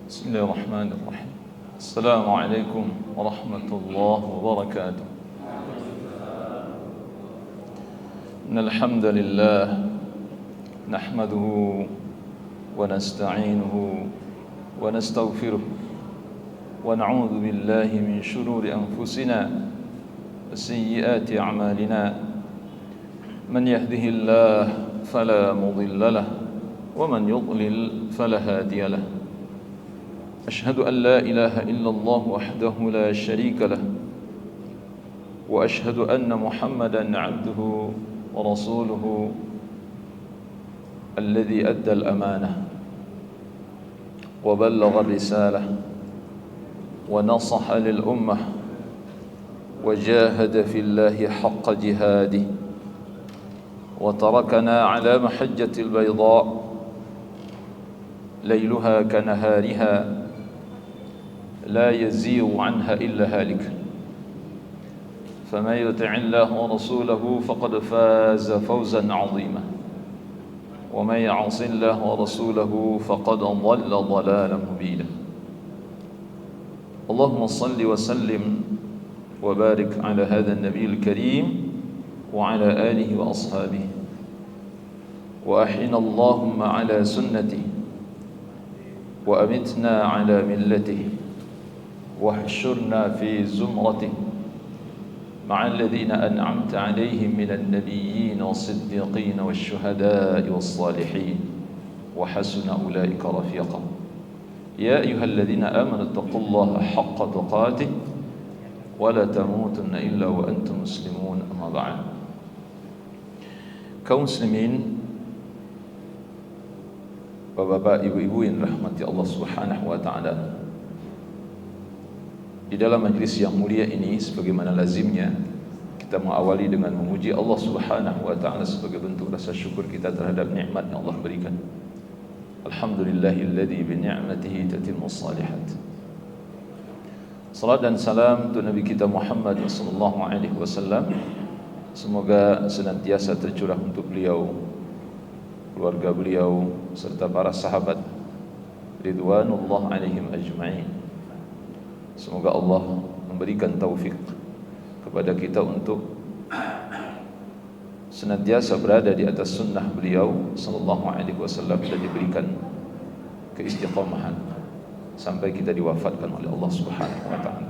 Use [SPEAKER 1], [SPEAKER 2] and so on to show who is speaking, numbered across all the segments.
[SPEAKER 1] بسم الله الرحمن الرحيم. السلام عليكم ورحمة الله وبركاته. إن الحمد لله نحمده ونستعينه ونستغفره ونعوذ بالله من شرور أنفسنا وسيئات أعمالنا. من يهده الله فلا مضل له ومن يضلل فلا هادي له. أشهد أن لا إله إلا الله وحده لا شريك له وأشهد أن محمدا عبده ورسوله الذي أدى الأمانة وبلغ الرسالة ونصح للأمة وجاهد في الله حق جهاده وتركنا على محجة البيضاء ليلها كنهارها لا يزيغ عنها إلا هالك. فمن يطع الله ورسوله فقد فاز فوزا عظيما ومن يعص الله ورسوله فقد ضل ضلالا مبينا. اللهم صل وسلم وبارك على هذا النبي الكريم وعلى آله وأصحابه وأحينا اللهم على سنته وأمتنا على ملته واحشرنا في زمرته مع الذين أنعمت عليهم من النبيين والصديقين والشهداء والصالحين وحسن أولئك رفيقا. يا أيها الذين آمنوا اتقوا الله حق تقاته ولا تموتن إلا وأنتم مسلمون. أما بعد. Kaum muslimin, bapak-bapak, ibu-ibu yang rahmati Allah Subhanahu wa taala. Di dalam majlis yang mulia ini, sebagaimana lazimnya, kita mengawali dengan memuji Allah Subhanahu wa taala sebagai bentuk rasa syukur kita terhadap nikmat yang Allah berikan. Alhamdulillahilladzi bi ni'matihi tatimmus shalihat. Salat dan salam untuk Nabi kita Muhammad sallallahu alaihi wasallam. Semoga senantiasa tercurah untuk beliau, keluarga beliau serta para sahabat ridwanullah alaihim ajma'in. Semoga Allah memberikan taufik kepada kita untuk senantiasa berada di atas sunnah beliau sallallahu alaihi wasallam dan diberikan keistiqamahan sampai kita diwafatkan oleh Allah Subhanahu wa taala.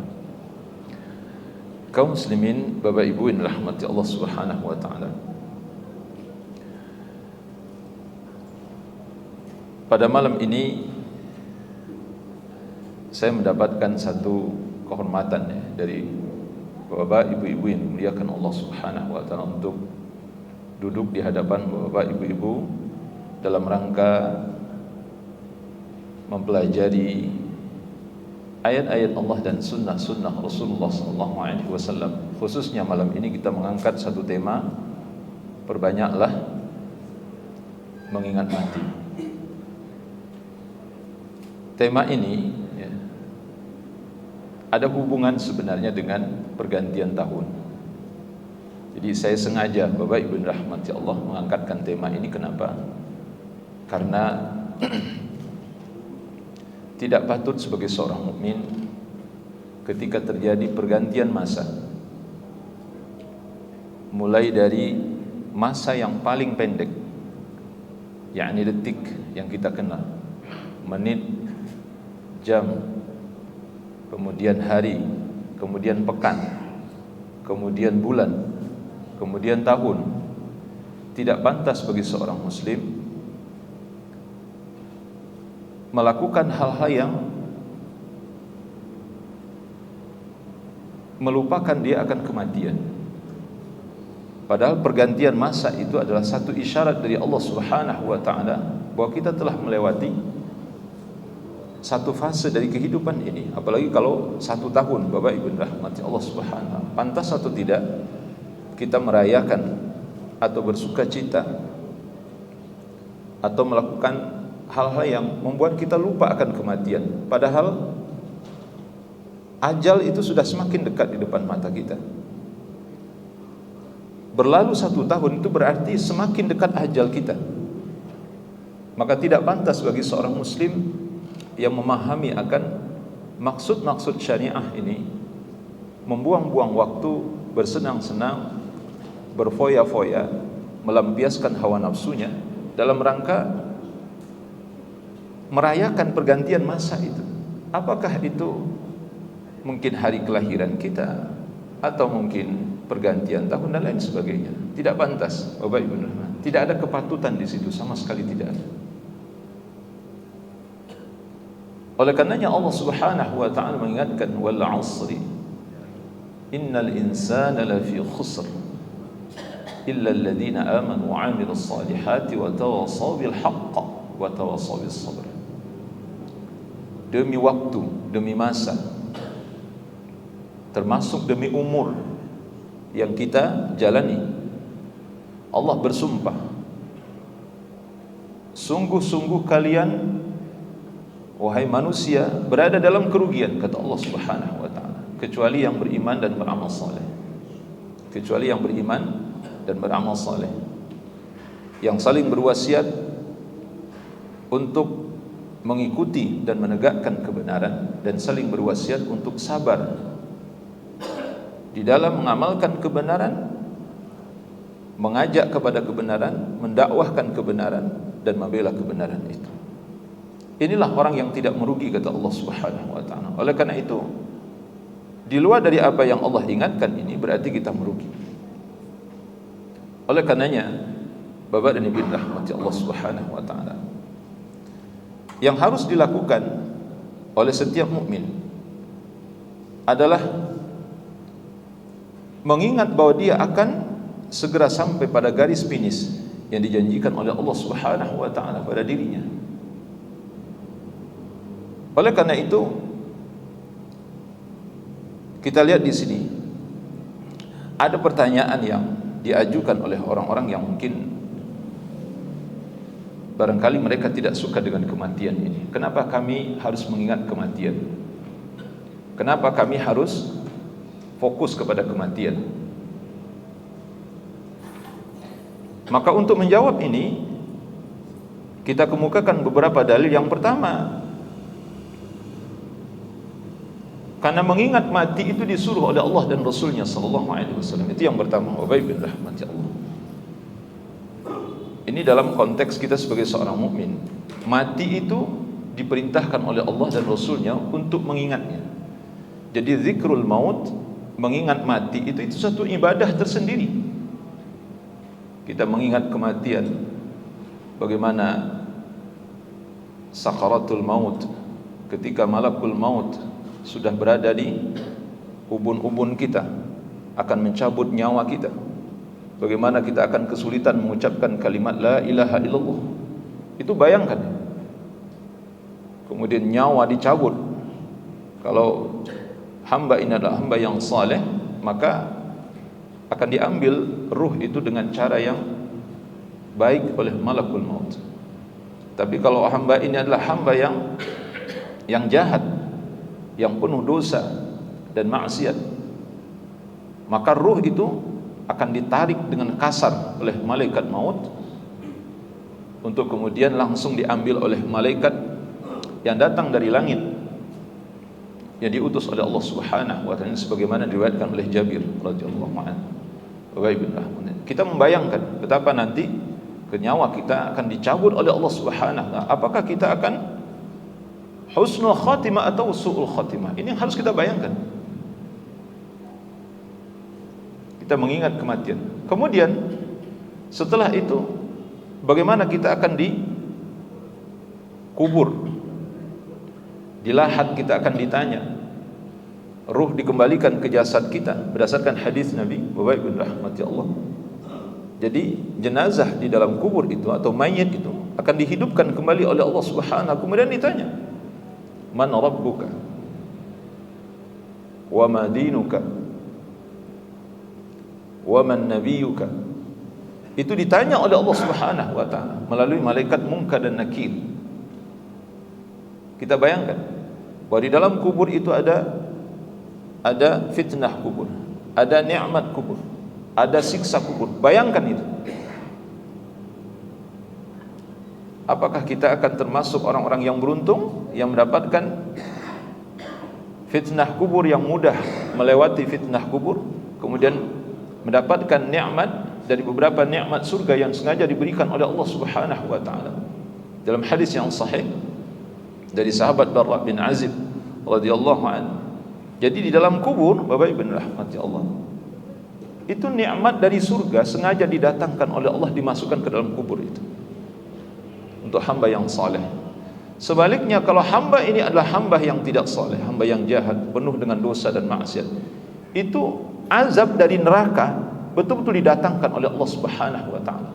[SPEAKER 1] Kaum muslimin, bapak ibu yang rahmati Allah Subhanahu wa taala. Pada malam ini saya mendapatkan satu kehormatan dari bapak ibu-ibu yang dimuliakan Allah Subhanahu wa taala untuk duduk di hadapan bapak ibu-ibu dalam rangka mempelajari ayat-ayat Allah dan sunnah-sunnah Rasulullah sallallahu alaihi wasallam. Khususnya malam ini kita mengangkat satu tema, perbanyaklah mengingat mati. Tema ini ada hubungan sebenarnya dengan pergantian tahun. Jadi saya sengaja, bapak ibu rahmati Allah, mengangkatkan tema ini. Kenapa? Karena tidak patut sebagai seorang mukmin ketika terjadi pergantian masa, mulai dari masa yang paling pendek, yakni detik yang kita kenal, menit, jam, kemudian hari, kemudian pekan, kemudian bulan, kemudian tahun. Tidak pantas bagi seorang muslim melakukan hal-hal yang melupakan dia akan kematian. Padahal pergantian masa itu adalah satu isyarat dari Allah Subhanahu wa taala bahwa kita telah melewati satu fase dari kehidupan ini. Apalagi kalau 1 tahun, bapak ibu rahmati Allah Subhanahu wa taala. Pantas atau tidak kita merayakan atau bersuka cita atau melakukan hal-hal yang membuat kita lupa akan kematian, padahal ajal itu sudah semakin dekat di depan mata kita. Berlalu 1 tahun itu berarti semakin dekat ajal kita. Maka tidak pantas bagi seorang muslim yang memahami akan maksud-maksud syariah ini membuang-buang waktu bersenang-senang, berfoya-foya, melampiaskan hawa nafsunya dalam rangka merayakan pergantian masa itu. Apakah itu mungkin hari kelahiran kita, atau mungkin pergantian tahun dan lain sebagainya? Tidak pantas, Bapak Ibu. Tidak ada kepatutan di situ, sama sekali tidak ada. Oleh karenanya Allah Subhanahu wa taala mengingatkan, wal 'asri innal insana lafi khusr illa alladhina amanu wa 'amilus salihati wa tawassaw bil haqq wa tawassaw bis sabr. Demi waktu, demi masa, termasuk demi umur yang kita jalani, Allah bersumpah, sungguh-sungguh kalian wahai manusia berada dalam kerugian, kata Allah Subhanahu wa taala, kecuali yang beriman dan beramal saleh. Kecuali yang beriman dan beramal saleh, yang saling berwasiat untuk mengikuti dan menegakkan kebenaran, dan saling berwasiat untuk sabar di dalam mengamalkan kebenaran, mengajak kepada kebenaran, mendakwahkan kebenaran, dan membela kebenaran itu. Inilah orang yang tidak merugi, kata Allah Subhanahu wa taala. Oleh karena itu, di luar dari apa yang Allah ingatkan ini berarti kita merugi. Oleh karenanya, Bapak dan Ibu rahmati Allah Subhanahu wa taala, yang harus dilakukan oleh setiap mukmin adalah mengingat bahwa dia akan segera sampai pada garis finish yang dijanjikan oleh Allah Subhanahu wa taala pada dirinya. Oleh karena itu, kita lihat di sini ada pertanyaan yang diajukan oleh orang-orang yang mungkin barangkali mereka tidak suka dengan kematian ini. Kenapa kami harus mengingat kematian? Kenapa kami harus fokus kepada kematian? Maka untuk menjawab ini, kita kemukakan beberapa dalil. Yang pertama, karena mengingat mati itu disuruh oleh Allah dan Rasulnya sallallahu alaihi wasallam. Itu yang pertama, Bapak Ibu rahmati Allah. Ini dalam konteks kita sebagai seorang mukmin. Mati itu diperintahkan oleh Allah dan Rasulnya untuk mengingatnya. Jadi zikrul maut, mengingat mati itu satu ibadah tersendiri. Kita mengingat kematian, bagaimana sakaratul maut, ketika malakul maut sudah berada di ubun-ubun kita, akan mencabut nyawa kita, bagaimana kita akan kesulitan mengucapkan kalimat la ilaha illallah. Itu bayangkan, kemudian nyawa dicabut. Kalau hamba ini adalah hamba yang saleh, maka akan diambil ruh itu dengan cara yang baik oleh malakul maut. Tapi kalau hamba ini adalah hamba yang jahat, yang penuh dosa dan maksiat, maka ruh itu akan ditarik dengan kasar oleh malaikat maut untuk kemudian langsung diambil oleh malaikat yang datang dari langit, yang diutus oleh Allah Subhanahu wa taala, sebagaimana diriwayatkan oleh Jabir radhiyallahu anhu. Kita membayangkan betapa nanti nyawa kita akan dicabut oleh Allah Subhanahu wa taala. Apakah kita akan husnul khatimah atau su'ul khatimah? Ini yang harus kita bayangkan. Kita mengingat kematian. Kemudian setelah itu, bagaimana kita akan dikubur? Di lahat kita akan ditanya. Ruh dikembalikan ke jasad kita berdasarkan hadis Nabi, Bapak Ibu rahmati Allah. Jadi jenazah di dalam kubur itu atau mayat itu akan dihidupkan kembali oleh Allah Subhanahu. Kemudian ditanya, man rabbuka wa ma dinuka wa man nabiyuka. Itu ditanya oleh Allah Subhanahu wa taala melalui malaikat Munkar dan Nakir. Kita bayangkan bahwa di dalam kubur itu ada fitnah kubur, ada nikmat kubur, ada siksa kubur. Bayangkan itu. apakah kita akan termasuk orang-orang yang beruntung yang mendapatkan fitnah kubur, yang mudah melewati fitnah kubur, kemudian mendapatkan nikmat dari beberapa nikmat surga yang sengaja diberikan oleh Allah Subhanahu wa taala. Dalam hadis yang sahih dari sahabat Barra bin Azib radhiyallahu anhu. Jadi di dalam kubur, Bapak Ibu rahmati Allah, itu nikmat dari surga sengaja didatangkan oleh Allah, dimasukkan ke dalam kubur itu untuk hamba yang saleh. Sebaliknya kalau hamba ini adalah hamba yang tidak saleh, hamba yang jahat, penuh dengan dosa dan maksiat, itu azab dari neraka betul-betul didatangkan oleh Allah Subhanahu wa taala.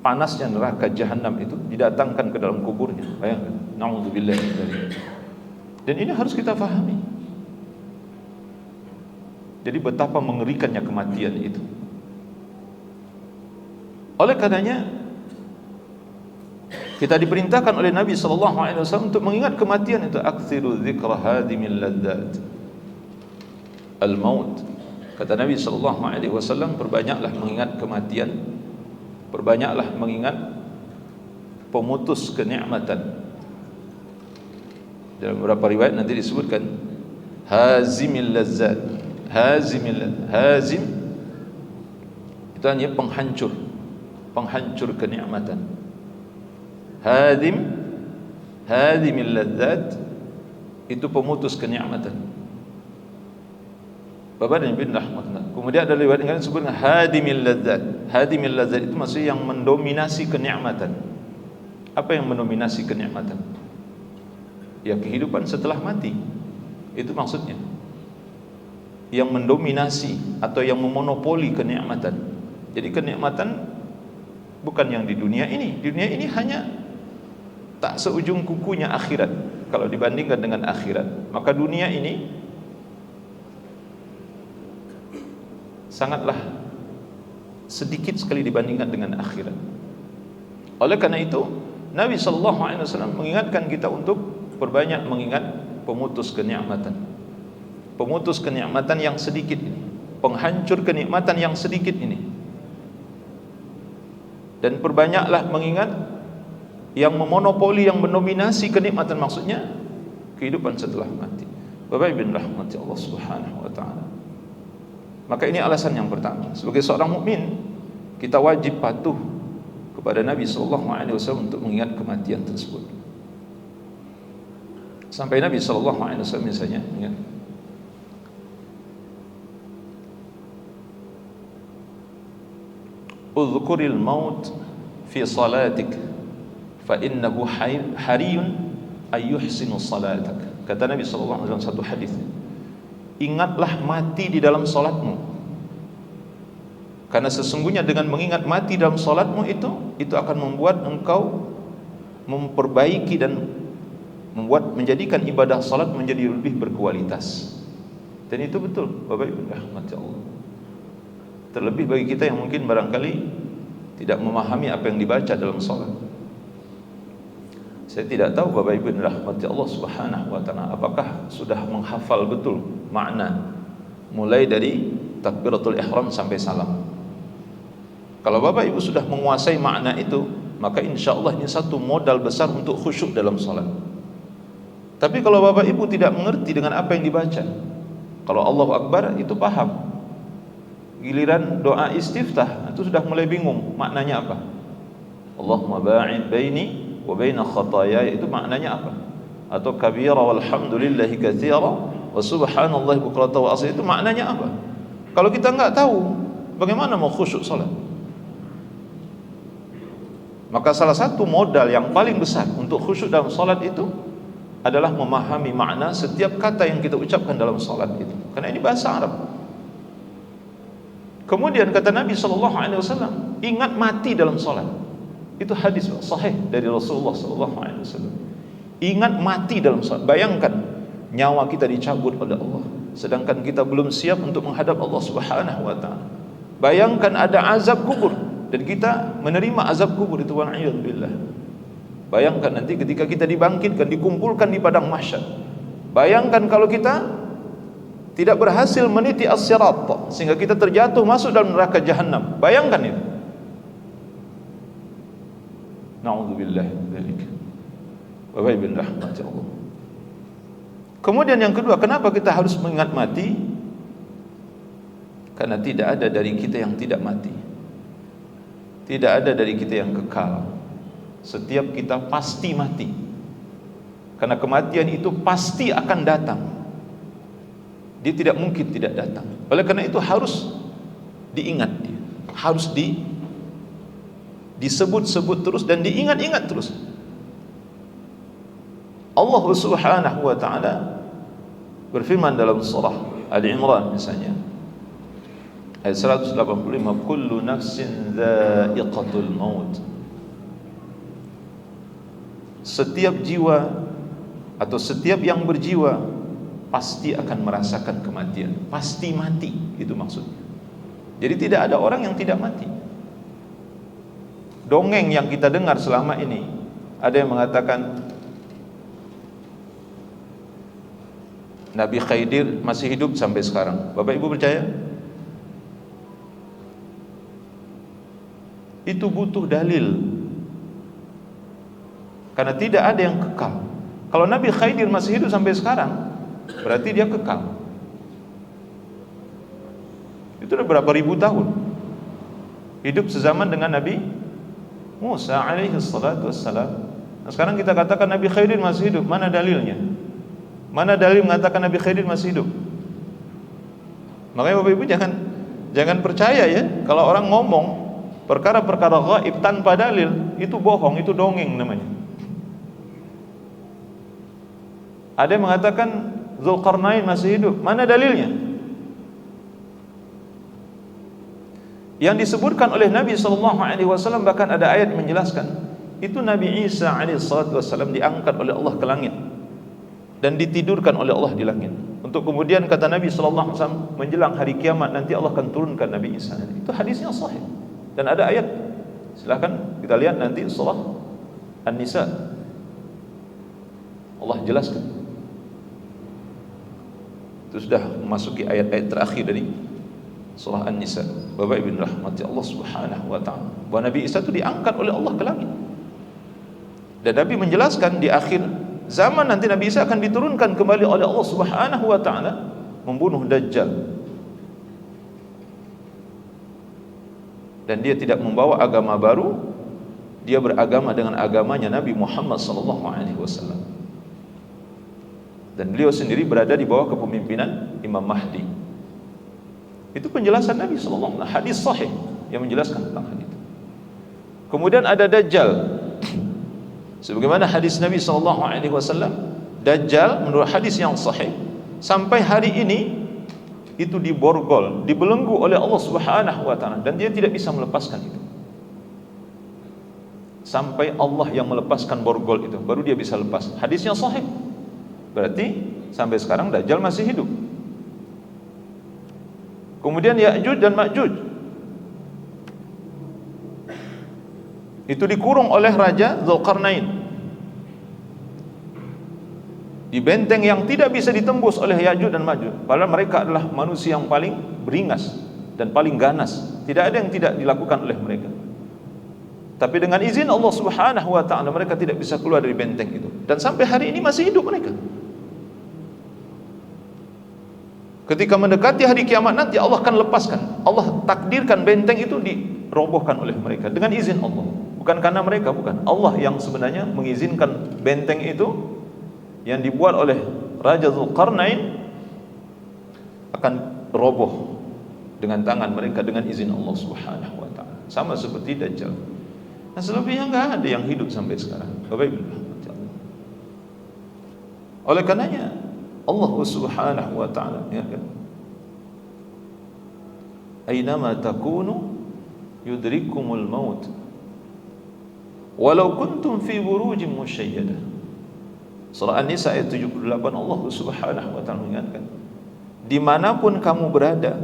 [SPEAKER 1] Panasnya neraka jahanam itu didatangkan ke dalam kuburnya. Bayangkan, naudzubillah dari. Dan ini harus kita fahami. Jadi betapa mengerikannya kematian itu. Oleh karenanya kita diperintahkan oleh Nabi SAW untuk mengingat kematian itu. Aktsiru dzikra hadimil ladzat al-maut. Kata Nabi SAW, perbanyaklah mengingat kematian, perbanyaklah mengingat pemutus kenikmatan. Dalam beberapa riwayat nanti disebutkan hazimil ladzat. Hazim itu hanya penghancur kenikmatan. Hadimil ladzat itu pemutus kenikmatan. Bapak dan Ibu rahmatullah. Kemudian ada riwayat yang disebutkan hadimil ladzat. Hadimil ladzat itu maksudnya yang mendominasi kenikmatan. Apa yang mendominasi kenikmatan? Ya, kehidupan setelah mati. Itu maksudnya. Yang mendominasi atau yang memonopoli kenikmatan. Jadi kenikmatan bukan yang di dunia ini. Dunia ini hanya tak seujung kukunya akhirat kalau dibandingkan dengan akhirat. Maka dunia ini sangatlah sedikit sekali dibandingkan dengan akhirat. Oleh karena itu Nabi SAW mengingatkan kita untuk perbanyak mengingat pemutus kenikmatan. Pemutus kenikmatan yang sedikit ini, penghancur kenikmatan yang sedikit ini. Dan perbanyaklah mengingat yang memonopoli, yang mendominasi kenikmatan, maksudnya kehidupan setelah mati. Bapak Ibu rahmati Allah Subhanahu wa taala. Maka ini alasan yang pertama. Sebagai seorang mukmin, kita wajib patuh kepada Nabi SAW untuk mengingat kematian tersebut. Sampai Nabi SAW misalnya, ya, Udhkuril maut fi salatik fa innahu hariyun ayyuhsinu salatak. Kata Nabi SAW dalam satu hadis, ingatlah mati di dalam salatmu, karena sesungguhnya dengan mengingat mati dalam salatmu itu akan membuat engkau memperbaiki dan menjadikan ibadah salat menjadi lebih berkualitas. Dan itu betul, Bapak Ibu rahmati Allah. Terlebih bagi kita yang mungkin barangkali tidak memahami apa yang dibaca dalam salat. Saya tidak tahu Bapak Ibu rahmati Allah Subhanahu wa taala, apakah sudah menghafal betul makna mulai dari takbiratul ihram sampai salam. Kalau Bapak Ibu sudah menguasai makna itu, maka insyaallah ini satu modal besar untuk khusyuk dalam salat. Tapi kalau Bapak Ibu tidak mengerti dengan apa yang dibaca, kalau Allahu Akbar itu paham, giliran doa istiftah itu sudah mulai bingung maknanya apa. Allahumma ba'id baini wa baina khataaya, itu maknanya apa? Atau kabira walhamdulillahi katsira wa subhanallahi bukratan wa asila, itu maknanya apa? Kalau kita enggak tahu, bagaimana mau khusyuk salat? Maka salah satu modal yang paling besar untuk khusyuk dalam salat itu adalah memahami makna setiap kata yang kita ucapkan dalam salat itu. Karena ini bahasa Arab. Kemudian kata Nabi SAW, ingat mati dalam salat. Itu hadis sahih dari Rasulullah SAW. Ingat mati dalam salat. Bayangkan nyawa kita dicabut oleh Allah, sedangkan kita belum siap untuk menghadap Allah Subhanahu wa taala. Bayangkan ada azab kubur dan kita menerima azab kubur itu, wa'iyadzubillah. Bayangkan nanti ketika kita dibangkitkan, dikumpulkan di padang mahsyar. Bayangkan kalau kita tidak berhasil meniti as-sirat sehingga kita terjatuh masuk dalam neraka jahanam. Bayangkan itu. Na'udzubillah dzalik. Bapak Ibu rahmati Allah. Kemudian yang kedua, kenapa kita harus mengingat mati? Karena tidak ada dari kita yang tidak mati. Tidak ada dari kita yang kekal. Setiap kita pasti mati. Karena kematian itu pasti akan datang. Dia tidak mungkin tidak datang. Oleh karena itu harus diingat dia. Harus disebut-sebut terus dan diingat-ingat terus. Allah Subhanahu wa taala berfirman dalam surah Ali Imran misalnya ayat 185, kullu nafsin dha'iqatul maut. Setiap jiwa atau setiap yang berjiwa pasti akan merasakan kematian, pasti mati, itu maksudnya. Jadi tidak ada orang yang tidak mati. Dongeng yang kita dengar selama ini, ada yang mengatakan Nabi Khidir masih hidup sampai sekarang. Bapak Ibu percaya? Itu butuh dalil. Karena tidak ada yang kekal. Kalau Nabi Khidir masih hidup sampai sekarang, berarti dia kekal. Itu udah berapa ribu tahun. Hidup sezaman dengan Nabi Musa alaihi salatu wassalam. Nah, sekarang kita katakan Nabi Khidir masih hidup, mana dalilnya? Mana dalil mengatakan Nabi Khidir masih hidup? Makanya Bapak Ibu jangan percaya ya kalau orang ngomong perkara-perkara gaib tanpa dalil, itu bohong, itu dongeng namanya. Ada yang mengatakan Zulkarnain masih hidup, mana dalilnya? Yang disebutkan oleh Nabi SAW, bahkan ada ayat menjelaskan, itu Nabi Isa alaihissalam diangkat oleh Allah ke langit dan ditidurkan oleh Allah di langit. Untuk kemudian kata Nabi SAW, menjelang hari kiamat nanti Allah akan turunkan Nabi Isa. Itu hadisnya sahih dan ada ayat. Silahkan kita lihat nanti surah An-Nisa, Allah jelaskan. Itu sudah memasuki ayat-ayat terakhir dari surah An-Nisa. Bapak Ibu rahmati Allah Subhanahu wa taala, bahwa Nabi Isa itu diangkat oleh Allah ke langit. Dan Nabi menjelaskan di akhir zaman nanti Nabi Isa akan diturunkan kembali oleh Allah Subhanahu wa taala membunuh Dajjal. Dan dia tidak membawa agama baru, dia beragama dengan agamanya Nabi Muhammad sallallahu alaihi wasallam. Dan beliau sendiri berada di bawah kepemimpinan Imam Mahdi. Itu penjelasan Nabi sallallahu alaihi wasallam, hadis sahih yang menjelaskan tentang hal itu. Kemudian ada Dajjal. Sebagaimana hadis Nabi sallallahu alaihi wasallam, Dajjal menurut hadis yang sahih sampai hari ini itu diborgol, dibelenggu oleh Allah Subhanahu wa taala dan dia tidak bisa melepaskan itu. Sampai Allah yang melepaskan borgol itu baru dia bisa lepas. Hadisnya sahih. Berarti sampai sekarang Dajjal masih hidup. Kemudian Ya'juj dan Ma'juj itu dikurung oleh Raja Zulkarnain di benteng yang tidak bisa ditembus oleh Ya'juj dan Ma'juj. Padahal mereka adalah manusia yang paling beringas dan paling ganas. Tidak ada yang tidak dilakukan oleh mereka. Tapi dengan izin Allah Subhanahu wa taala mereka tidak bisa keluar dari benteng itu. Dan sampai hari ini masih hidup mereka. Ketika mendekati hari kiamat nanti Allah akan lepaskan. Allah takdirkan benteng itu dirobohkan oleh mereka dengan izin Allah. Bukan karena mereka, bukan. Allah yang sebenarnya mengizinkan benteng itu yang dibuat oleh Raja Zulkarnain akan roboh dengan tangan mereka dengan izin Allah Subhanahu wa taala. Sama seperti Dajjal. Nah, selebihnya enggak ada yang hidup sampai sekarang. Bapak Ibu. Oleh karenanya Allah Subhanahu wa taala ya kan. Aynama takunu yudrikumul maut walau kuntum fi burujin musyayyadah. Surah An-Nisa ayat 78 Allah Subhanahu wa taala mengingatkan, dimanapun kamu berada,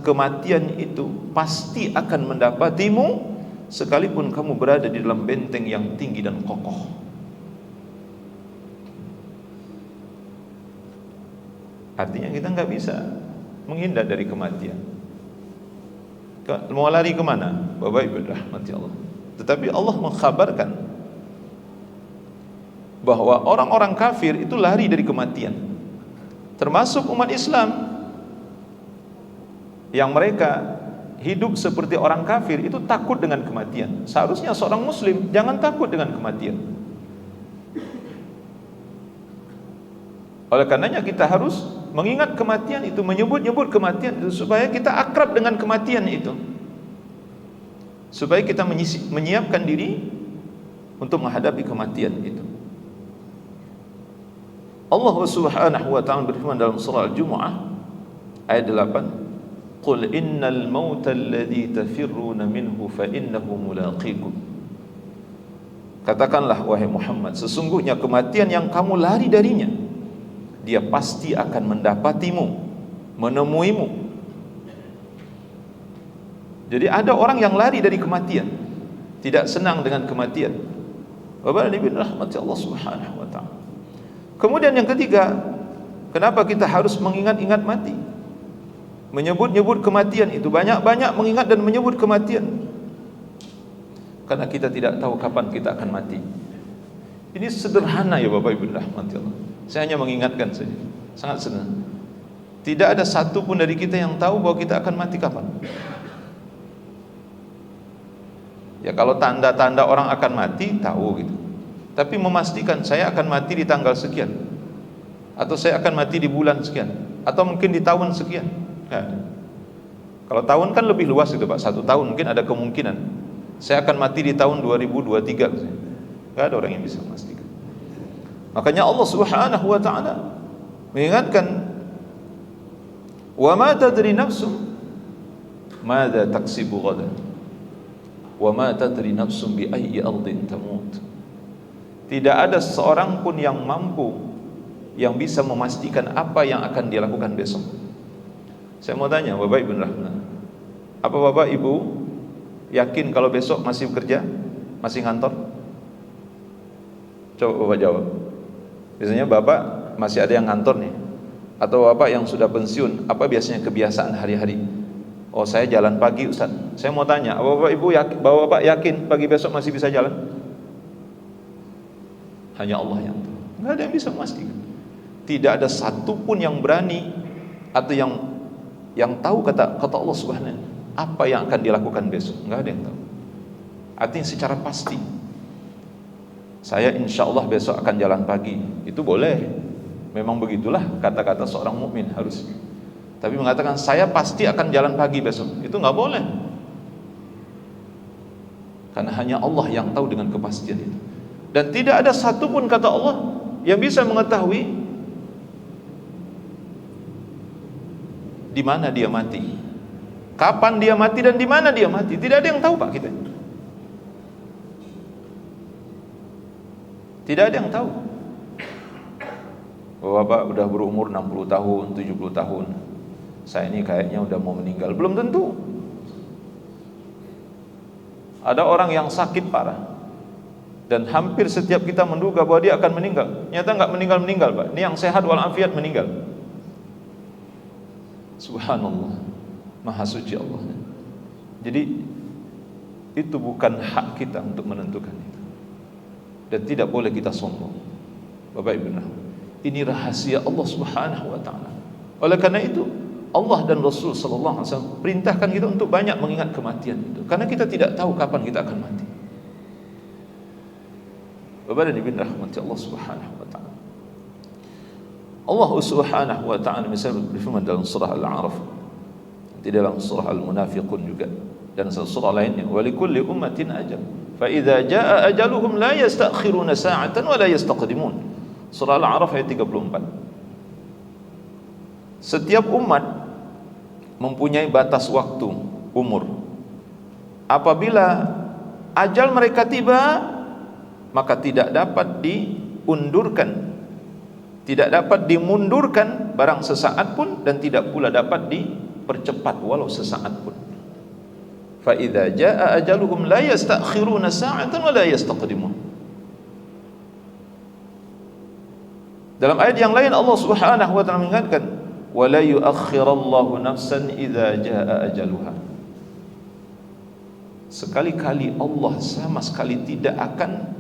[SPEAKER 1] kematian itu pasti akan mendapatimu sekalipun kamu berada di dalam benteng yang tinggi dan kokoh. Artinya kita nggak bisa menghindar dari kematian. Mau lari kemana? Bapak Ibu rahmati Allah. Tetapi Allah mengkhabarkan bahwa orang-orang kafir itu lari dari kematian, termasuk umat Islam yang mereka hidup seperti orang kafir itu takut dengan kematian. Seharusnya seorang muslim jangan takut dengan kematian. Oleh karenanya kita harus mengingat kematian itu, menyebut-nyebut kematian itu supaya kita akrab dengan kematian itu, supaya kita menyiapkan diri untuk menghadapi kematian itu. Allah Subhanahu wa ta'ala berfirman dalam surah Al-Jumu'ah ayat 8, "Qul innal mauta alladhi tafirruna minhu fa innahu mulaqikum." Katakanlah wahai Muhammad, sesungguhnya kematian yang kamu lari darinya, dia pasti akan mendapatimu, menemuimu. Jadi ada orang yang lari dari kematian, tidak senang dengan kematian. Bapak dan Ibu rahmati Allah Subhanahu wa ta'ala. Kemudian yang ketiga, kenapa kita harus mengingat-ingat mati? Menyebut-nyebut kematian itu, banyak-banyak mengingat dan menyebut kematian. Karena kita tidak tahu kapan kita akan mati. Ini sederhana ya Bapak Ibu rahmati Allah. Saya hanya mengingatkan saja, sangat sederhana. Tidak ada satu pun dari kita yang tahu bahwa kita akan mati kapan. Ya kalau tanda-tanda orang akan mati tahu gitu. Tapi memastikan saya akan mati di tanggal sekian, atau saya akan mati di bulan sekian, atau mungkin di tahun sekian, nggak ada. Kalau tahun kan lebih luas gitu Pak, 1 tahun mungkin ada kemungkinan saya akan mati di tahun 2023 misalnya. Nggak ada orang yang bisa memastikan. Makanya Allah Subhanahu wa ta'ala mengingatkan, wa ma tadri nafsum madza taksibu ghadan wa ma tadri nafsum bi ayyi ardin tamut. Tidak ada seorang pun yang mampu, yang bisa memastikan apa yang akan dia lakukan besok. Saya mau tanya Bapak Ibu rahman, apa Bapak Ibu yakin kalau besok masih bekerja, masih ngantor? Coba Bapak jawab. Biasanya Bapak masih ada yang ngantor nih, atau Bapak yang sudah pensiun, apa biasanya kebiasaan hari-hari? Oh saya jalan pagi Ustaz. Saya mau tanya, apa Bapak Ibu Bapak yakin pagi besok masih bisa jalan? Hanya Allah yang tahu. Nggak ada yang bisa memastikan. Tidak ada satu pun yang berani atau yang tahu kata Allah Subhanahu apa yang akan dilakukan besok. Nggak ada yang tahu. Artinya secara pasti, saya insya Allah besok akan jalan pagi. Itu boleh. Memang begitulah kata-kata seorang mukmin harus. Tapi mengatakan saya pasti akan jalan pagi besok, itu nggak boleh. Karena hanya Allah yang tahu dengan kepastian itu. Dan tidak ada satupun kata Allah yang bisa mengetahui di mana dia mati, kapan dia mati, dan di mana dia mati. Tidak ada yang tahu Pak kita. Tidak ada yang tahu. Bapak udah berumur 60 tahun, 70 tahun. Saya ini kayaknya udah mau meninggal. Belum tentu. Ada orang yang sakit parah, dan hampir setiap kita menduga bahwa dia akan meninggal. Nyata nggak meninggal Pak. Ini yang sehat walafiat meninggal. Subhanallah, Maha Suci Allah. Jadi itu bukan hak kita untuk menentukan itu, dan tidak boleh kita sombong. Bapak Ibu, ini rahasia Allah Subhanahu wa ta'ala. Oleh karena itu Allah dan Rasul sallallahu alaihi wasallam perintahkan kita untuk banyak mengingat kematian itu, karena kita tidak tahu kapan kita akan mati. Bapak dan Ibu rahmati Allah Subhanahu wa ta'ala. Allah Subhanahu wa ta'ala misalnya berfirman dalam surah Al-A'raf, di dalam surah Al-Munafiqun juga, dan surah lainnya, wa likulli ummatin ajal fa idza jaa ajaluhum la yastakhiruna sa'atan wa la yastaqdimun. Surah Al-A'raf ayat 34. Setiap umat mempunyai batas waktu umur. Apabila ajal mereka tiba, maka tidak dapat diundurkan, tidak dapat dimundurkan barang sesaat pun, dan tidak pula dapat dipercepat walau sesaat pun. Fa idza jaa ajaluhum la yastakhiruna sa'atan wa la yastaqdimun. Dalam ayat yang lain Allah Subhanahu wa ta'ala mengingatkan, wa la yuakhirallahu nafsan idza jaa ajaluha. sekali-kali Allah sama sekali tidak akan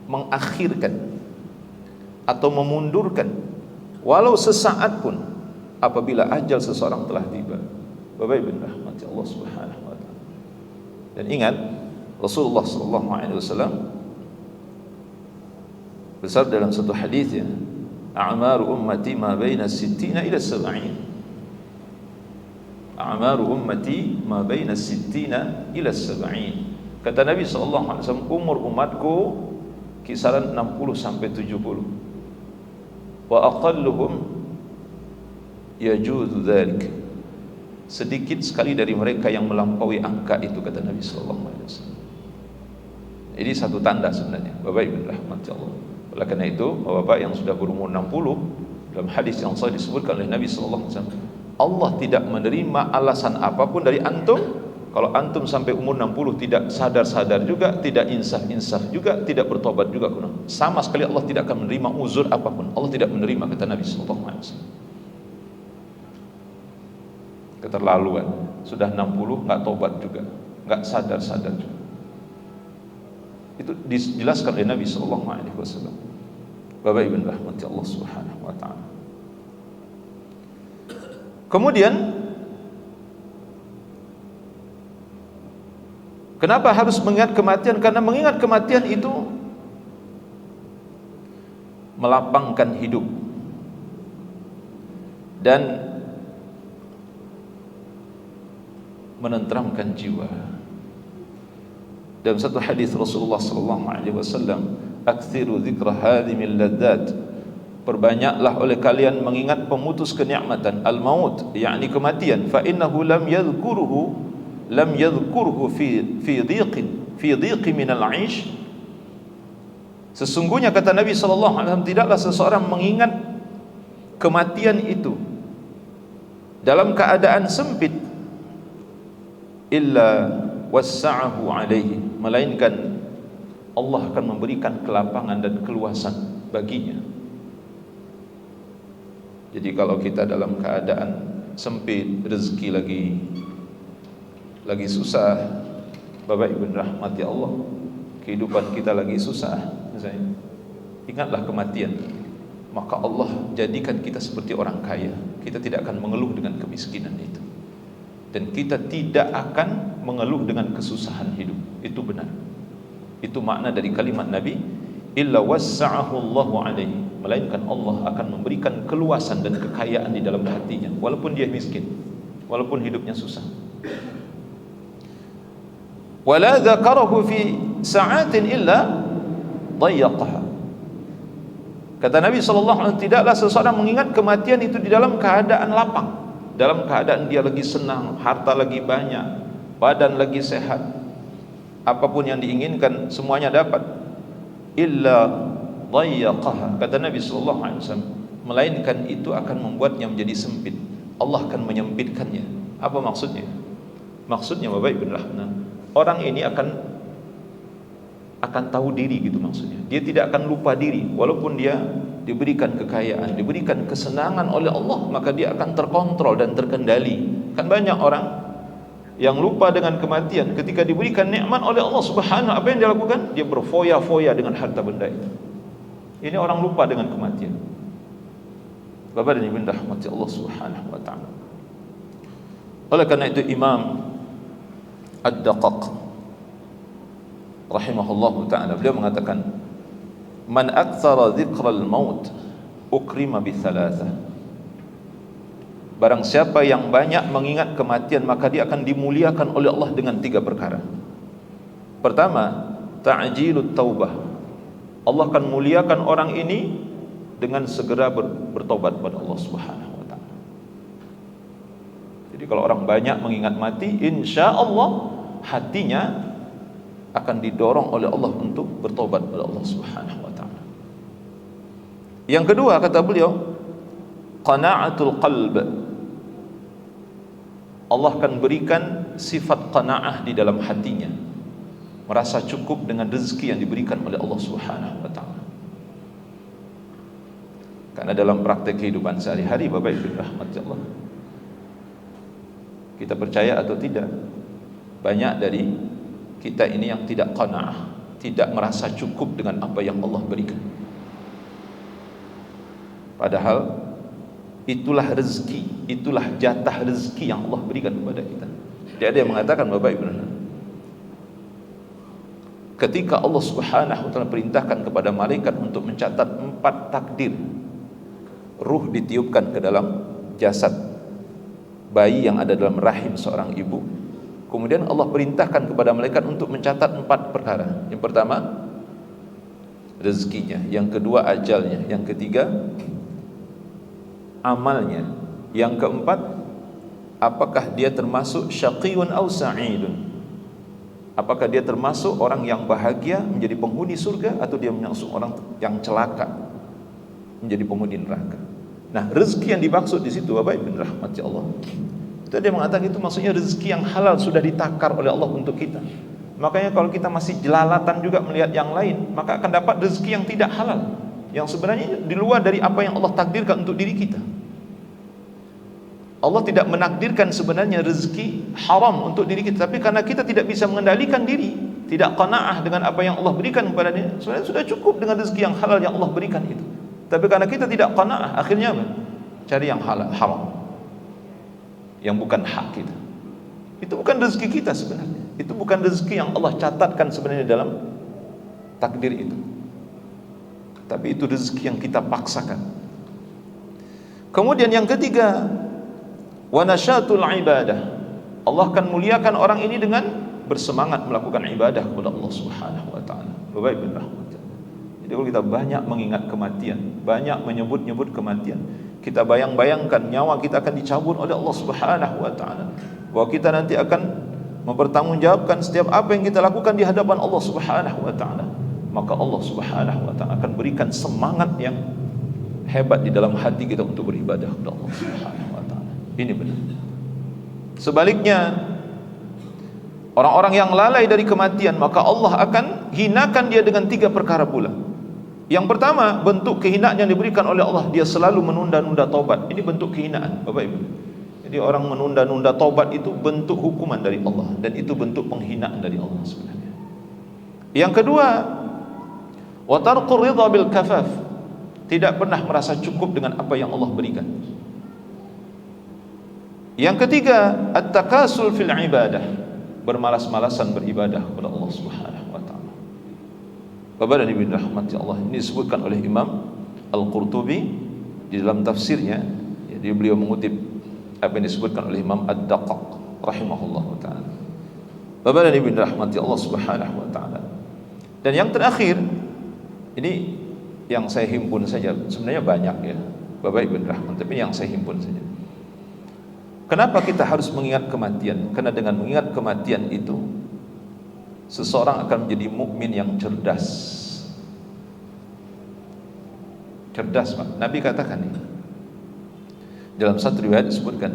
[SPEAKER 1] mengakhirkan atau memundurkan walau sesaat pun apabila ajal seseorang telah tiba. Bapak Ibu rahmati Allah Subhanahu wa taala. Dan ingat, Rasulullah sallallahu alaihi wasallam bersabda dalam satu hadis, ya, a'maru ummati ma baina 60 ila 70. A'maru ummati ma baina 60 ila 70. Kata Nabi sallallahu alaihi wasallam, umur umatku kisaran 60 sampai 70. Wa aqalluhum yajuzu dzalik. Sedikit sekali dari mereka yang melampaui angka itu, kata Nabi sallallahu alaihi wasallam. Ini satu tanda sebenarnya, Bapak Ibu rahmati Allah. Oleh karena itu, Bapak yang sudah berumur 60, dalam hadis yang sahih disebutkan oleh Nabi sallallahu alaihi wasallam, Allah tidak menerima alasan apapun dari antum. Kalau antum sampai umur 60 tidak sadar-sadar juga, tidak insaf-insaf juga, tidak bertobat juga, sama sekali Allah tidak akan menerima uzur apapun. Allah tidak menerima, kata Nabi sallallahu alaihi wasallam. Keterlaluan, sudah 60 enggak tobat juga, enggak sadar-sadar juga. Itu dijelaskan oleh Nabi sallallahu alaihi wasallam. Bapak Ibu rahmati Allah Subhanahu wa taala. Kemudian kenapa harus mengingat kematian? Karena mengingat kematian itu melapangkan hidup dan menenteramkan jiwa. Dalam satu hadis Rasulullah sallallahu alaihi wasallam, "Aktsiru dzikra hadhimil ladzat." Perbanyaklah oleh kalian mengingat pemutus kenikmatan, al-maut, yakni kematian. Fa innahu lam yadhkurhu fi dhiqin min al-'aish. Sesungguhnya, kata Nabi sallallahu alaihi wasallam, tidaklah seseorang mengingat kematian itu dalam keadaan sempit illa wassa'ahu alaihi, melainkan Allah akan memberikan kelapangan dan keluasan baginya. Jadi kalau kita dalam keadaan sempit, rezeki lagi susah, Bapak Ibu rahmati Allah, kehidupan kita lagi susah, misalnya, ingatlah kematian, maka Allah jadikan kita seperti orang kaya. Kita tidak akan mengeluh dengan kemiskinan itu, dan kita tidak akan mengeluh dengan kesusahan hidup. Itu benar. Itu makna dari kalimat Nabi, illa wassa'ahu Allahu alaihi, melainkan Allah akan memberikan keluasan dan kekayaan di dalam hatinya, walaupun dia miskin, walaupun hidupnya susah. Wala dzakarahu fi sa'atin illa dayyaqaha. Kata Nabi sallallahu alaihi wasallam, tidaklah seseorang mengingat kematian itu di dalam keadaan lapang, dalam keadaan dia lagi senang, harta lagi banyak, badan lagi sehat, apapun yang diinginkan semuanya dapat. Illa dayyaqaha, kata Nabi sallallahu alaihi wasallam, melainkan itu akan membuatnya menjadi sempit. Allah akan menyempitkannya. Apa maksudnya? Maksudnya, Bapak Ibu rahman, orang ini akan tahu diri, gitu maksudnya. Dia tidak akan lupa diri, walaupun dia diberikan kekayaan, diberikan kesenangan oleh Allah, maka dia akan terkontrol dan terkendali. Kan banyak orang yang lupa dengan kematian ketika diberikan nikmat oleh Allah Subhanahu, apa yang dia lakukan? Dia berfoya-foya dengan harta benda itu. Ini orang lupa dengan kematian. Bapak dan Ibu rahmati Allah Subhanahu wa taala. Oleh karena itu Imam Ad-Daqaq rahimahullahu taala, beliau mengatakan, man aktsara dzikral maut ukrima bi thalathah. Barang siapa yang banyak mengingat kematian, maka dia akan dimuliakan oleh Allah dengan 3 perkara. Pertama, ta'jilut taubah. Allah akan muliakan orang ini dengan segera bertobat pada Allah Subhanahu wa taala. Jadi kalau orang banyak mengingat mati, insya Allah hatinya akan didorong oleh Allah untuk bertobat kepada Allah Subhanahu wa taala. Yang kedua, kata beliau, qana'atul qalb. Allah akan berikan sifat qanaah di dalam hatinya, merasa cukup dengan rezeki yang diberikan oleh Allah Subhanahu wa taala. Karena dalam praktek kehidupan sehari-hari, Bapak Ibu rahmati Allah, kita percaya atau tidak, banyak dari kita ini yang tidak qanaah, tidak merasa cukup dengan apa yang Allah berikan. Padahal itulah rezeki, itulah jatah rezeki yang Allah berikan kepada kita. Jadi ada yang mengatakan, Bapak Ibu, ketika Allah Subhanahu wa taala perintahkan kepada malaikat untuk mencatat 4 takdir, ruh ditiupkan ke dalam jasad bayi yang ada dalam rahim seorang ibu. Kemudian Allah perintahkan kepada malaikat untuk mencatat 4 perkara. Yang pertama, rezekinya. Yang kedua, ajalnya. Yang ketiga, amalnya. Yang keempat, apakah dia termasuk syaqiyun aw sa'idun, apakah dia termasuk orang yang bahagia menjadi penghuni surga, atau dia termasuk orang yang celaka menjadi penghuni neraka. Nah, rezeki yang dimaksud di situ, Bapak Ibu rahmati Allah, itu dia mengatakan itu maksudnya rezeki yang halal, sudah ditakar oleh Allah untuk kita. Makanya kalau kita masih jelalatan juga melihat yang lain, maka akan dapat rezeki yang tidak halal, yang sebenarnya di luar dari apa yang Allah takdirkan untuk diri kita. Allah tidak menakdirkan sebenarnya rezeki haram untuk diri kita, tapi karena kita tidak bisa mengendalikan diri, tidak qanaah dengan apa yang Allah berikan kepada dia, sebenarnya sudah cukup dengan rezeki yang halal yang Allah berikan itu. Tapi karena kita tidak qanaah, akhirnya apa? Cari yang halal, haram, yang bukan hak kita. Itu bukan rezeki kita sebenarnya. Itu bukan rezeki yang Allah catatkan sebenarnya dalam takdir itu. Tapi itu rezeki yang kita paksakan. Kemudian yang ketiga, wa nasyatul ibadah. Allah akan muliakan orang ini dengan bersemangat melakukan ibadah kepada Allah Subhanahu wa taala. Bapak Ibu rahmatullah. Jadi kalau kita banyak mengingat kematian, banyak menyebut-nyebut kematian, kita bayang-bayangkan nyawa kita akan dicabut oleh Allah Subhanahu wa taala, bahwa kita nanti akan mempertanggungjawabkan setiap apa yang kita lakukan di hadapan Allah Subhanahu wa taala, maka Allah Subhanahu wa taala akan berikan semangat yang hebat di dalam hati kita untuk beribadah kepada Allah Subhanahu wa taala. Ini benar. Sebaliknya, orang-orang yang lalai dari kematian, maka Allah akan hinakan dia dengan 3 perkara pula. Yang pertama, bentuk kehinaan yang diberikan oleh Allah, dia selalu menunda-nunda taubat. Ini bentuk kehinaan, Bapak Ibu. Jadi orang menunda-nunda taubat itu bentuk hukuman dari Allah, dan itu bentuk penghinaan dari Allah sebenarnya. Yang kedua, wa tarqur ridha bil kafaf, tidak pernah merasa cukup dengan apa yang Allah berikan. Yang ketiga, at-takasul fil ibadah, bermalas-malasan beribadah kepada Allah Subhanahu wa taala. Bapak dan Ibu rahmati Allah, ini disebutkan oleh Imam Al-Qurtubi di dalam tafsirnya. Jadi beliau mengutip apa yang disebutkan oleh Imam Ad-Daqaq rahimahullah taala. Bapak dan Ibu rahmati Allah Subhanahu wa taala. Dan yang terakhir, ini yang saya himpun saja, sebenarnya banyak ya Bapak Ibu rahmati, tapi yang saya himpun saja. Kenapa kita harus mengingat kematian? Karena dengan mengingat kematian itu, seseorang akan menjadi mukmin yang cerdas. Cerdas, Pak. Nabi katakan ini. Dalam satu riwayat disebutkan,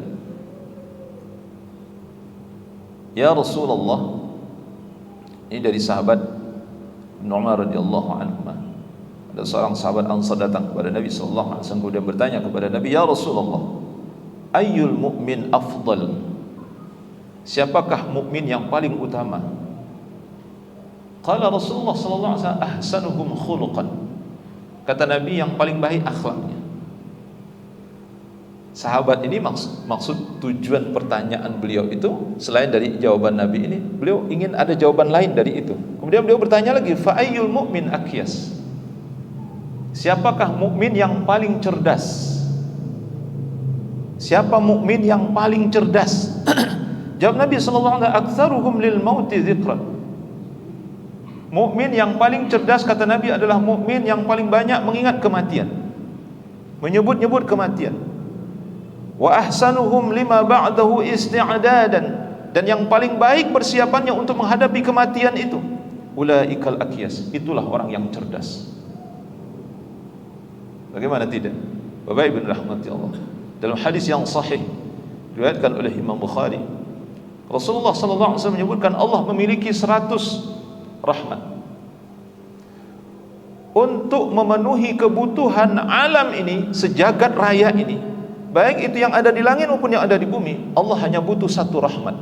[SPEAKER 1] ya Rasulullah, ini dari sahabat Ibnu Umar radhiyallahu anhu. Ada seorang sahabat Ansar datang kepada Nabi sallallahu alaihi wasallam, kemudian bertanya kepada Nabi, ya Rasulullah, ayyul mu'min afdal, siapakah mukmin yang paling utama? Qala Rasulullah sallallahu alaihi wasallam, ahsanuhum khuluqan, kata Nabi yang paling baik akhlaknya. Sahabat ini maksud tujuan pertanyaan beliau itu, selain dari jawaban Nabi ini, beliau ingin ada jawaban lain dari itu. Kemudian beliau bertanya lagi, fa ayyul mu'min akyas, siapakah mukmin yang paling cerdas? Siapa mukmin yang paling cerdas? Jawab Nabi sallallahu alaihi wasallam, aktsaruhum lil mauti dzikran. Mukmin yang paling cerdas, kata Nabi, adalah mukmin yang paling banyak mengingat kematian, menyebut-nyebut kematian. Wa ahsanuhum lima ba'dahu isti'dadan, dan yang paling baik persiapannya untuk menghadapi kematian itu, ulaikal akyas, itulah orang yang cerdas. Bagaimana tidak? Bapak Ibu rahmati Allah, dalam hadis yang sahih diriwayatkan oleh Imam Bukhari, Rasulullah sallallahu alaihi wasallam menyebutkan Allah memiliki 100 rahmat untuk memenuhi kebutuhan alam ini, sejagat raya ini, baik itu yang ada di langit maupun yang ada di bumi. Allah hanya butuh 1 rahmat.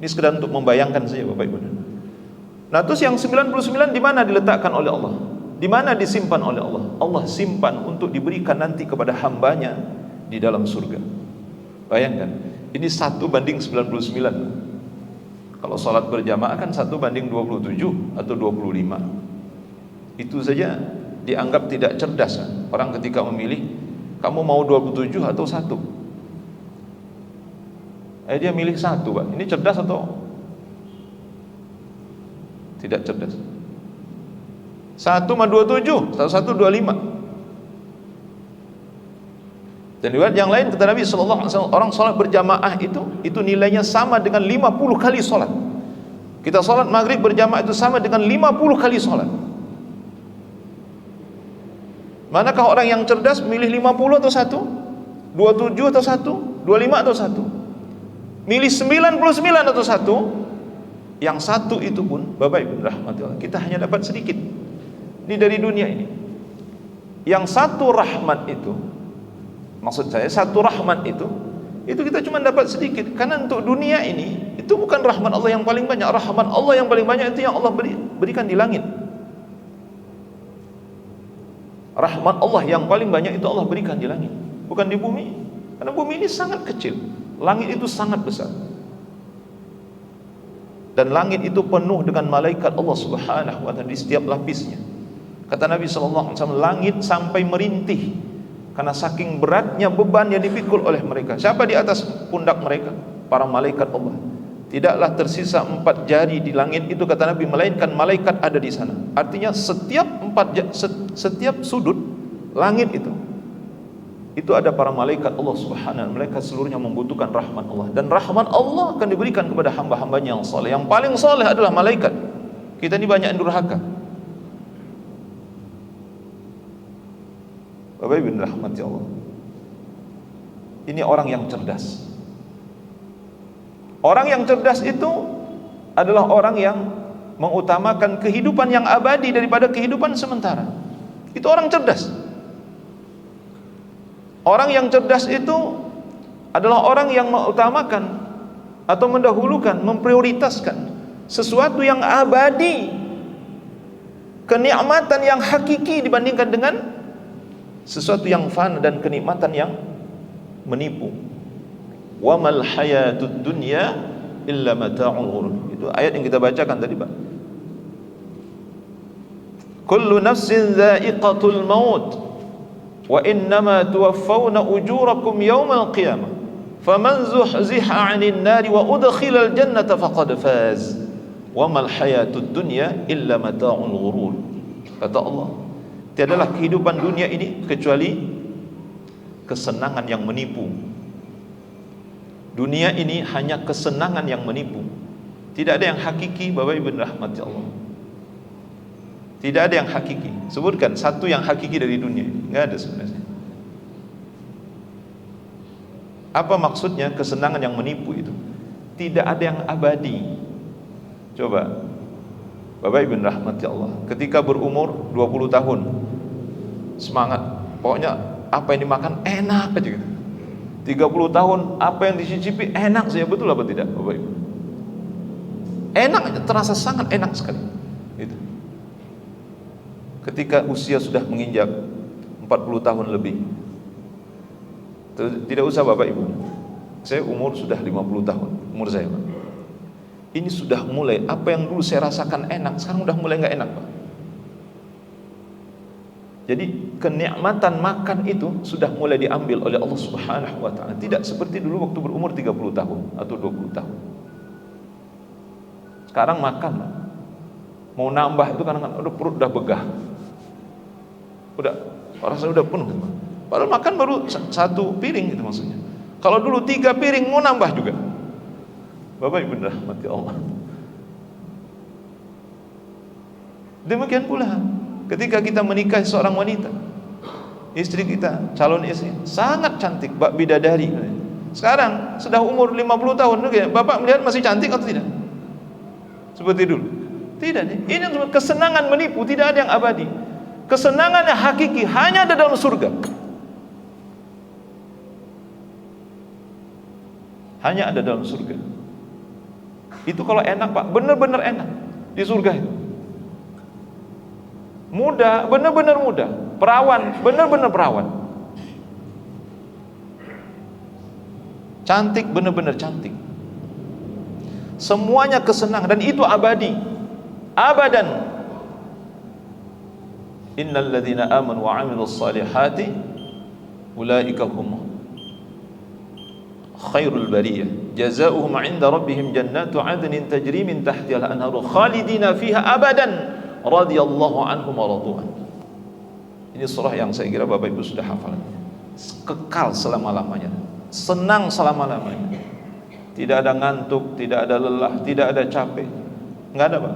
[SPEAKER 1] Ini sekedar untuk membayangkan saja Bapak Ibu. Nah, terus yang 99 di mana diletakkan oleh Allah? Di mana disimpan oleh Allah? Allah simpan untuk diberikan nanti kepada hambanya di dalam surga. Bayangkan, ini 1:99. Kalau salat berjamaah kan 1:27 atau 25. Itu saja dianggap tidak cerdas. Orang ketika memilih, kamu mau 27 atau 1? Dia milih 1, Pak. Ini cerdas atau tidak cerdas? 1:27, 1:25. Dan riwayat yang lain kata Nabi sallallahu alaihi wasallam, orang salat berjamaah itu nilainya sama dengan 50 kali salat. Kita salat maghrib berjamaah itu sama dengan 50 kali salat. Manakah orang yang cerdas milih 50 atau 1? 27 atau 1? 25 atau 1? Milih 99 atau 1? Yang 1 itu pun, Bapak Ibu rahmatullah, kita hanya dapat sedikit. Ini dari dunia ini. Yang 1 rahmat itu, maksud saya 1 rahmat itu kita cuma dapat sedikit. Karena untuk dunia ini, itu bukan rahmat Allah yang paling banyak. Rahmat Allah yang paling banyak itu yang Allah berikan di langit. Rahmat Allah yang paling banyak itu Allah berikan di langit, bukan di bumi. Karena bumi ini sangat kecil, langit itu sangat besar. Dan langit itu penuh dengan malaikat Allah Subhanahu wa ta'ala di setiap lapisnya. Kata Nabi sallallahu alaihi wasallam, langit sampai merintih karena saking beratnya beban yang dipikul oleh mereka. Siapa di atas pundak mereka? Para malaikat Allah. Tidaklah tersisa 4 jari di langit itu, kata Nabi, melainkan malaikat ada di sana. Artinya setiap sudut langit itu ada para malaikat Allah Subhanahu wa ta'ala. Mereka seluruhnya membutuhkan rahmat Allah, dan rahmat Allah akan diberikan kepada hamba-hambanya yang saleh. Yang paling saleh adalah malaikat. Kita ini banyak yang durhaka. Bapak Ibu rahmati Allah, ini orang yang cerdas. Orang yang cerdas itu adalah orang yang mengutamakan kehidupan yang abadi daripada kehidupan sementara. Itu orang cerdas. Orang yang cerdas itu adalah orang yang mengutamakan atau mendahulukan, memprioritaskan sesuatu yang abadi, kenikmatan yang hakiki dibandingkan dengan sesuatu yang fana dan kenikmatan yang menipu. Wa mal hayatud dunya illa mata'ul ghurur. Itu ayat yang kita bacakan tadi, Pak. Kullu nafsin dha'iqatul maut wa innama tuwaffawna ujurakum yawmal qiyamah faman zuhziha 'anil nari wa udkhilal jannata faqad faz wa mal hayatud dunya illa mata'ul ghurur. Kata Allah, tiadalah kehidupan dunia ini kecuali kesenangan yang menipu. Dunia ini hanya kesenangan yang menipu. Tidak ada yang hakiki, Bapak Ibu rahmati Allah. Tidak ada yang hakiki. Sebutkan satu yang hakiki dari dunia ini. Enggak ada sebenarnya. Apa maksudnya kesenangan yang menipu itu? Tidak ada yang abadi. Coba Bapak Ibu rahmati Allah, ketika berumur 20 tahun, semangat, pokoknya apa yang dimakan enak aja gitu. 30 tahun, apa yang dicicipi enak saja, betul apa tidak Bapak Ibu? Enak, terasa sangat enak sekali gitu. Ketika usia sudah menginjak 40 tahun lebih, tidak usah Bapak Ibu, saya umur sudah 50 tahun, umur saya Pak. Ini sudah mulai, apa yang dulu saya rasakan enak, sekarang udah mulai gak enak Pak. Jadi kenikmatan makan itu sudah mulai diambil oleh Allah Subhanahu wa ta'ala. Tidak seperti dulu waktu berumur 30 tahun atau 20 tahun. Sekarang makan, mau nambah itu kadang-kadang udah perut udah begah, udah rasanya udah penuh. Padahal makan baru 1 piring itu maksudnya. Kalau dulu 3 piring mau nambah juga. Bapak Ibu rahmati Allah. Demikian pula ketika kita menikahi seorang wanita, istri kita, calon istri sangat cantik, Mbak bidadari. Sekarang sudah umur 50 tahun, Bapak melihat masih cantik atau tidak? Seperti dulu? Tidak. Ini kesenangan menipu, tidak ada yang abadi. Kesenangan yang hakiki hanya ada dalam surga. Hanya ada dalam surga. Itu kalau enak Pak, benar-benar enak di surga itu. Muda, benar-benar muda. Perawan, benar-benar perawan. Cantik, benar-benar cantik. Semuanya kesenangan, dan itu abadi, abadan. Innal ladzina amanu wa 'amilus salihati ulaika hum khairul bariyah jazaohum 'inda rabbihim jannatu 'adnin tajri min tahtiha al-anharu khalidina fiha abadan radhiyallahu anhum wa radu an. Ini surah yang saya kira Bapak Ibu sudah hafal. Kekal selama-lamanya, senang selama-lamanya. Tidak ada ngantuk, tidak ada lelah, tidak ada capek. Enggak ada, Pak.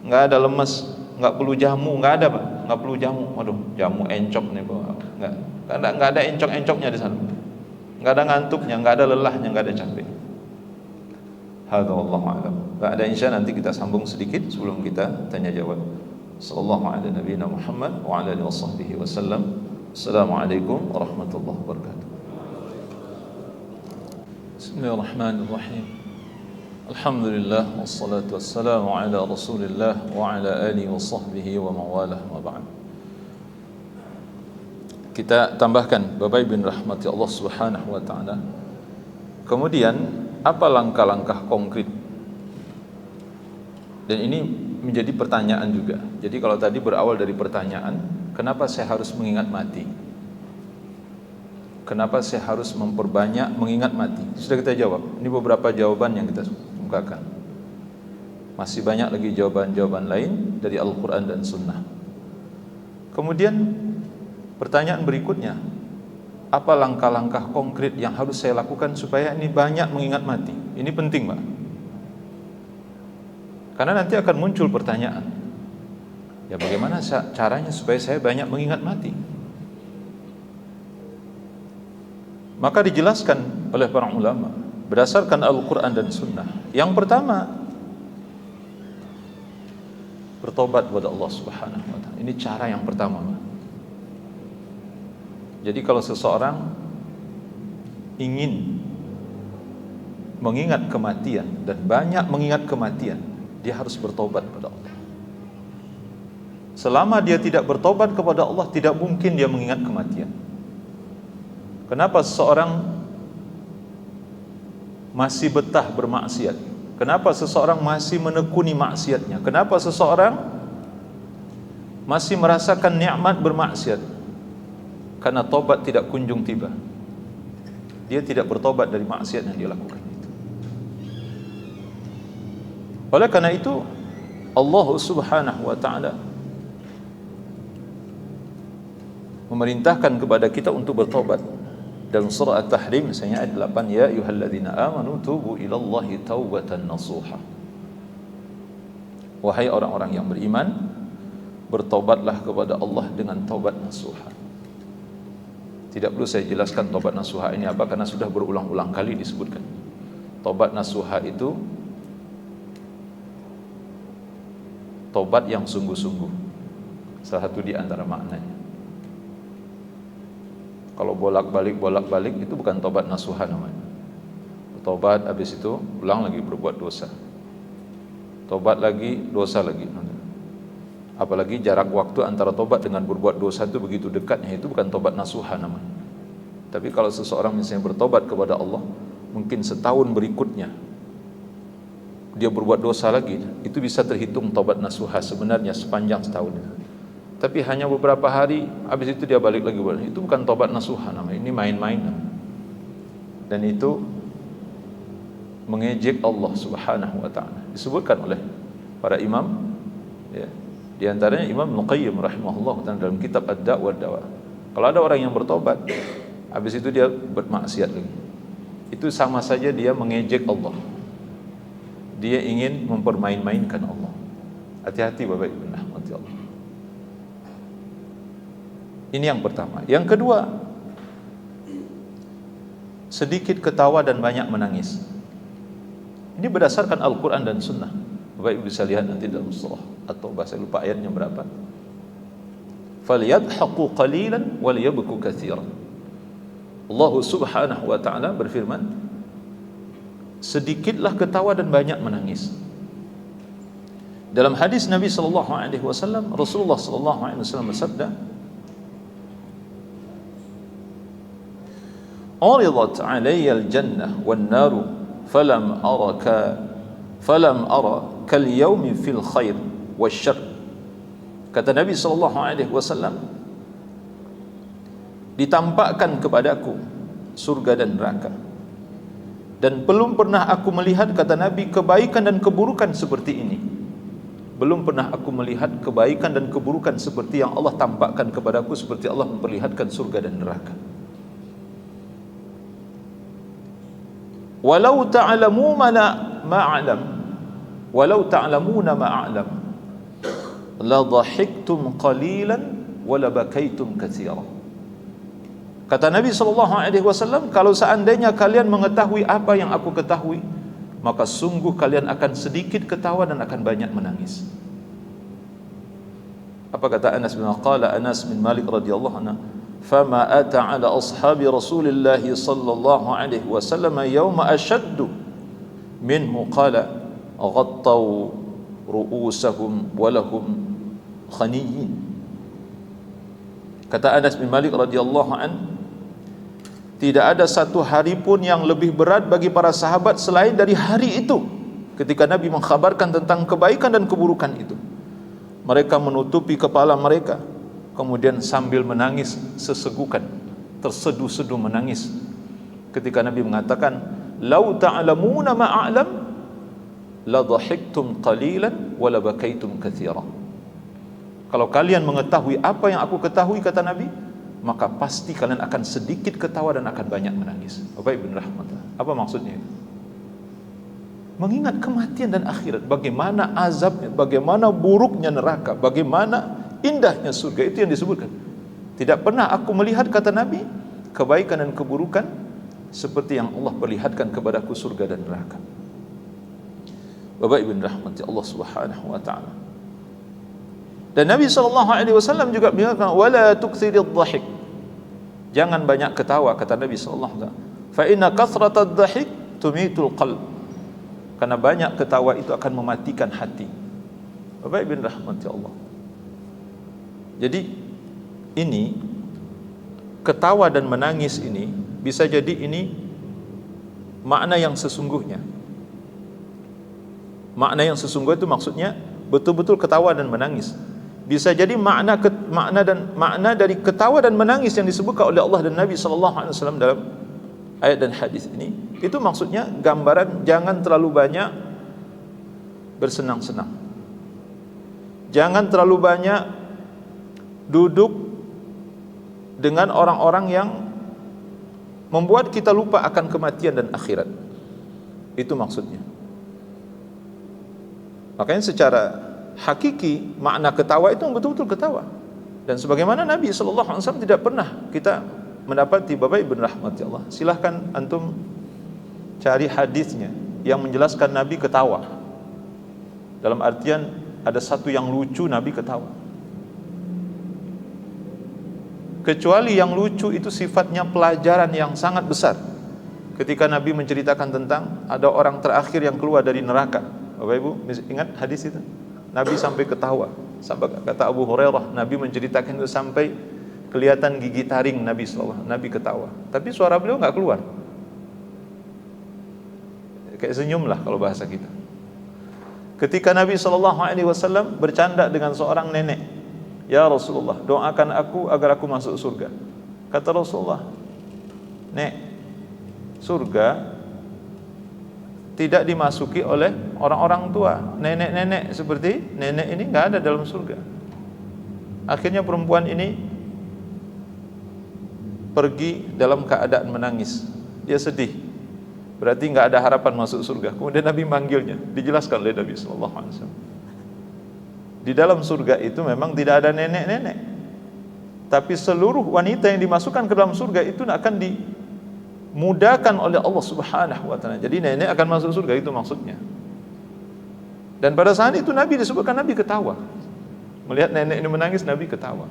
[SPEAKER 1] Enggak ada lemes, enggak perlu jamu, enggak ada, Pak. Enggak perlu jamu. Waduh, jamu encok nih, Pak. Enggak ada encok-encoknya di sana. Enggak ada ngantuknya, enggak ada lelahnya, enggak ada capek. Hadza wallahu a'lam. Ba'da insya nanti kita sambung sedikit sebelum kita tanya jawab. Sallallahu ala nabiyina Muhammad wa ala alihi washabbihi wasallam. Assalamualaikum warahmatullahi wabarakatuh. Bismillahirrahmanirrahim. Alhamdulillah wassalatu wassalamu ala Rasulillah wa ala alihi washabbihi wa mawalah wa ba'd. Kita tambahkan Bapak Ibu rahmati Allah Subhanahu wa taala. Kemudian apa langkah-langkah konkret? Dan ini menjadi pertanyaan juga. Jadi kalau tadi berawal dari pertanyaan, kenapa saya harus mengingat mati? Kenapa saya harus memperbanyak mengingat mati? Sudah kita jawab. Ini beberapa jawaban yang kita kemukakan. Masih banyak lagi jawaban-jawaban lain dari Al-Quran dan Sunnah. Kemudian pertanyaan berikutnya, apa langkah-langkah konkret yang harus saya lakukan supaya ini banyak mengingat mati? Ini penting, Pak. Karena nanti akan muncul pertanyaan, ya bagaimana caranya supaya saya banyak mengingat mati? Maka dijelaskan oleh para ulama berdasarkan Al-Quran dan Sunnah. Yang pertama, bertobat kepada Allah Subhanahu wa ta'ala. Ini cara yang pertama. Jadi kalau seseorang ingin mengingat kematian dan banyak mengingat kematian, dia harus bertobat kepada Allah. Selama dia tidak bertobat kepada Allah, tidak mungkin dia mengingat kematian. Kenapa seseorang masih betah bermaksiat? Kenapa seseorang masih menekuni maksiatnya? Kenapa seseorang masih merasakan nikmat bermaksiat? Karena tobat tidak kunjung tiba. Dia tidak bertobat dari maksiat yang dia lakukan itu. Oleh karena itu, Allah Subhanahu wa ta'ala memerintahkan kepada kita untuk bertobat. Dalam surah At-Tahrim misalnya ayat 8, ya ayyuhalladzina amanu tubu ilallahi taubatan nasuha. Wahai orang-orang yang beriman, bertobatlah kepada Allah dengan taubat nasuha. Tidak perlu saya jelaskan taubat nasuha ini apa, karena sudah berulang-ulang kali disebutkan. Taubat nasuha itu taubat yang sungguh-sungguh. Salah satu di antara maknanya. Kalau bolak-balik itu bukan tobat nasuha namanya. Tobat habis itu ulang lagi berbuat dosa. Tobat lagi, dosa lagi. Apalagi jarak waktu antara tobat dengan berbuat dosa itu begitu dekatnya, itu bukan tobat nasuha namanya. Tapi kalau seseorang misalnya bertobat kepada Allah, mungkin setahun berikutnya dia berbuat dosa lagi, itu bisa terhitung tobat nasuha sebenarnya sepanjang setahun itu. Tapi hanya beberapa hari, habis itu dia balik lagi. Itu bukan tobat nasuha namanya, ini main-main. Dan itu mengejek Allah Subhanahu wa ta'ala. Disebutkan oleh para imam, ya, di antaranya Imam Ibnu Qayyim rahimahullah dalam kitab Ad-Da' wa Dawa. Kalau ada orang yang bertobat, habis itu dia bermaksiat lagi, itu sama saja dia mengejek Allah. Dia ingin mempermain-mainkan Allah. Hati-hati Bapak Ibu rahmati Allah. Ini yang pertama. Yang kedua, sedikit ketawa dan banyak menangis. Ini berdasarkan Al-Quran dan Sunnah. Bapak Ibu bisa lihat nanti dalam surah atau bahasa lupa ayatnya berapa. فَلْيَضْحَقُوا قَلِيلًا وَلْيَبْكُوا كَثِيرًا. Allah Subhanahu wa ta'ala berfirman, sedikitlah ketawa dan banyak menangis. Dalam hadis Nabi sallallahu alaihi wasallam, Rasulullah sallallahu alaihi wasallam bersabda, "Uridat 'alayya al-jannah wan-naru falam ara kal yawmi fil khair wasyarr." Kata Nabi sallallahu alaihi wasallam, ditampakkan kepadaku surga dan neraka, dan belum pernah aku melihat, kata Nabi, kebaikan dan keburukan seperti ini. Belum pernah aku melihat kebaikan dan keburukan seperti yang Allah tampakkan kepadaku, seperti Allah memperlihatkan surga dan neraka. Walau ta'lamuna ma a'lam la dhahiktum qalilan wa la bakaitum katsira. Kata Nabi SAW, kalau seandainya kalian mengetahui apa yang aku ketahui, maka sungguh kalian akan sedikit ketawa dan akan banyak menangis. Apa kata Anas bin Malik radhiyallahu anhu? Fama ata ala ashabi Rasulillah sallallahu alaihi wasallam yawma ashaddu minhu qala ghattaw ru'usahum wa lahum khaniyyin. Kata Anas bin Malik radhiyallahu anhu, tidak ada satu hari pun yang lebih berat bagi para sahabat selain dari hari itu, ketika Nabi mengkhabarkan tentang kebaikan dan keburukan itu. Mereka menutupi kepala mereka, kemudian sambil menangis sesegukan, terseduh-seduh menangis, ketika Nabi mengatakan, "Lau ta'lamuna ma a'lam la dhahiktum qalilan wa la bakaitum katsira." Kalau kalian mengetahui apa yang aku ketahui, kata Nabi, maka pasti kalian akan sedikit ketawa dan akan banyak menangis. Bapak Ibu rahmatullah. Apa maksudnya itu? Mengingat kematian dan akhirat, bagaimana azabnya, bagaimana buruknya neraka, bagaimana indahnya surga, itu yang disebutkan. Tidak pernah aku melihat, kata Nabi, kebaikan dan keburukan seperti yang Allah perlihatkan kepadaku, surga dan neraka. Bapak Ibu rahmati Allah Subhanahu wa taala. Dan Nabi SAW juga mengatakan, wala tuktsiridh dhahik, jangan banyak ketawa, kata Nabi SAW. Fa inna kathratadh dhahik tumitul qalb, karena banyak ketawa itu akan mematikan hati. Bapak Ibu rahmati Allah. Jadi ini ketawa dan menangis ini bisa jadi ini makna yang sesungguhnya. Makna yang sesungguhnya itu maksudnya betul-betul ketawa dan menangis. Bisa jadi makna dari ketawa dan menangis yang disebutkan oleh Allah dan Nabi SAW dalam ayat dan hadis ini, itu maksudnya gambaran jangan terlalu banyak bersenang-senang, jangan terlalu banyak duduk dengan orang-orang yang membuat kita lupa akan kematian dan akhirat. Itu maksudnya. Makanya secara hakiki makna ketawa itu betul-betul ketawa. Dan sebagaimana Nabi SAW tidak pernah kita mendapati, Bapak Ibu rahmati Allah, silahkan antum cari hadisnya yang menjelaskan Nabi ketawa. Dalam artian ada satu yang lucu Nabi ketawa. Kecuali yang lucu itu sifatnya pelajaran yang sangat besar. Ketika Nabi menceritakan tentang ada orang terakhir yang keluar dari neraka. Bapak Ibu ingat hadis itu? Nabi sampai ketawa. Sampai kata Abu Hurairah, Nabi menceritakan itu sampai kelihatan gigi taring Nabi SAW. Nabi ketawa. Tapi suara beliau nggak keluar. Kayak senyum lah kalau bahasa kita. Ketika Nabi SAW bercanda dengan seorang nenek, "Ya Rasulullah, doakan aku agar aku masuk surga." Kata Rasulullah, "Nek, surga tidak dimasuki oleh orang-orang tua, nenek-nenek seperti nenek ini nggak ada dalam surga." Akhirnya perempuan ini pergi dalam keadaan menangis. Dia sedih, berarti nggak ada harapan masuk surga. Kemudian Nabi manggilnya, dijelaskan oleh Nabi SAW. Di dalam surga itu memang tidak ada nenek-nenek, tapi seluruh wanita yang dimasukkan ke dalam surga itu akan dimudahkan oleh Allah Subhanahu wa taala. Jadi nenek akan masuk surga, itu maksudnya. Dan pada saat itu Nabi disebutkan Nabi ketawa. Melihat nenek ini menangis, Nabi ketawa.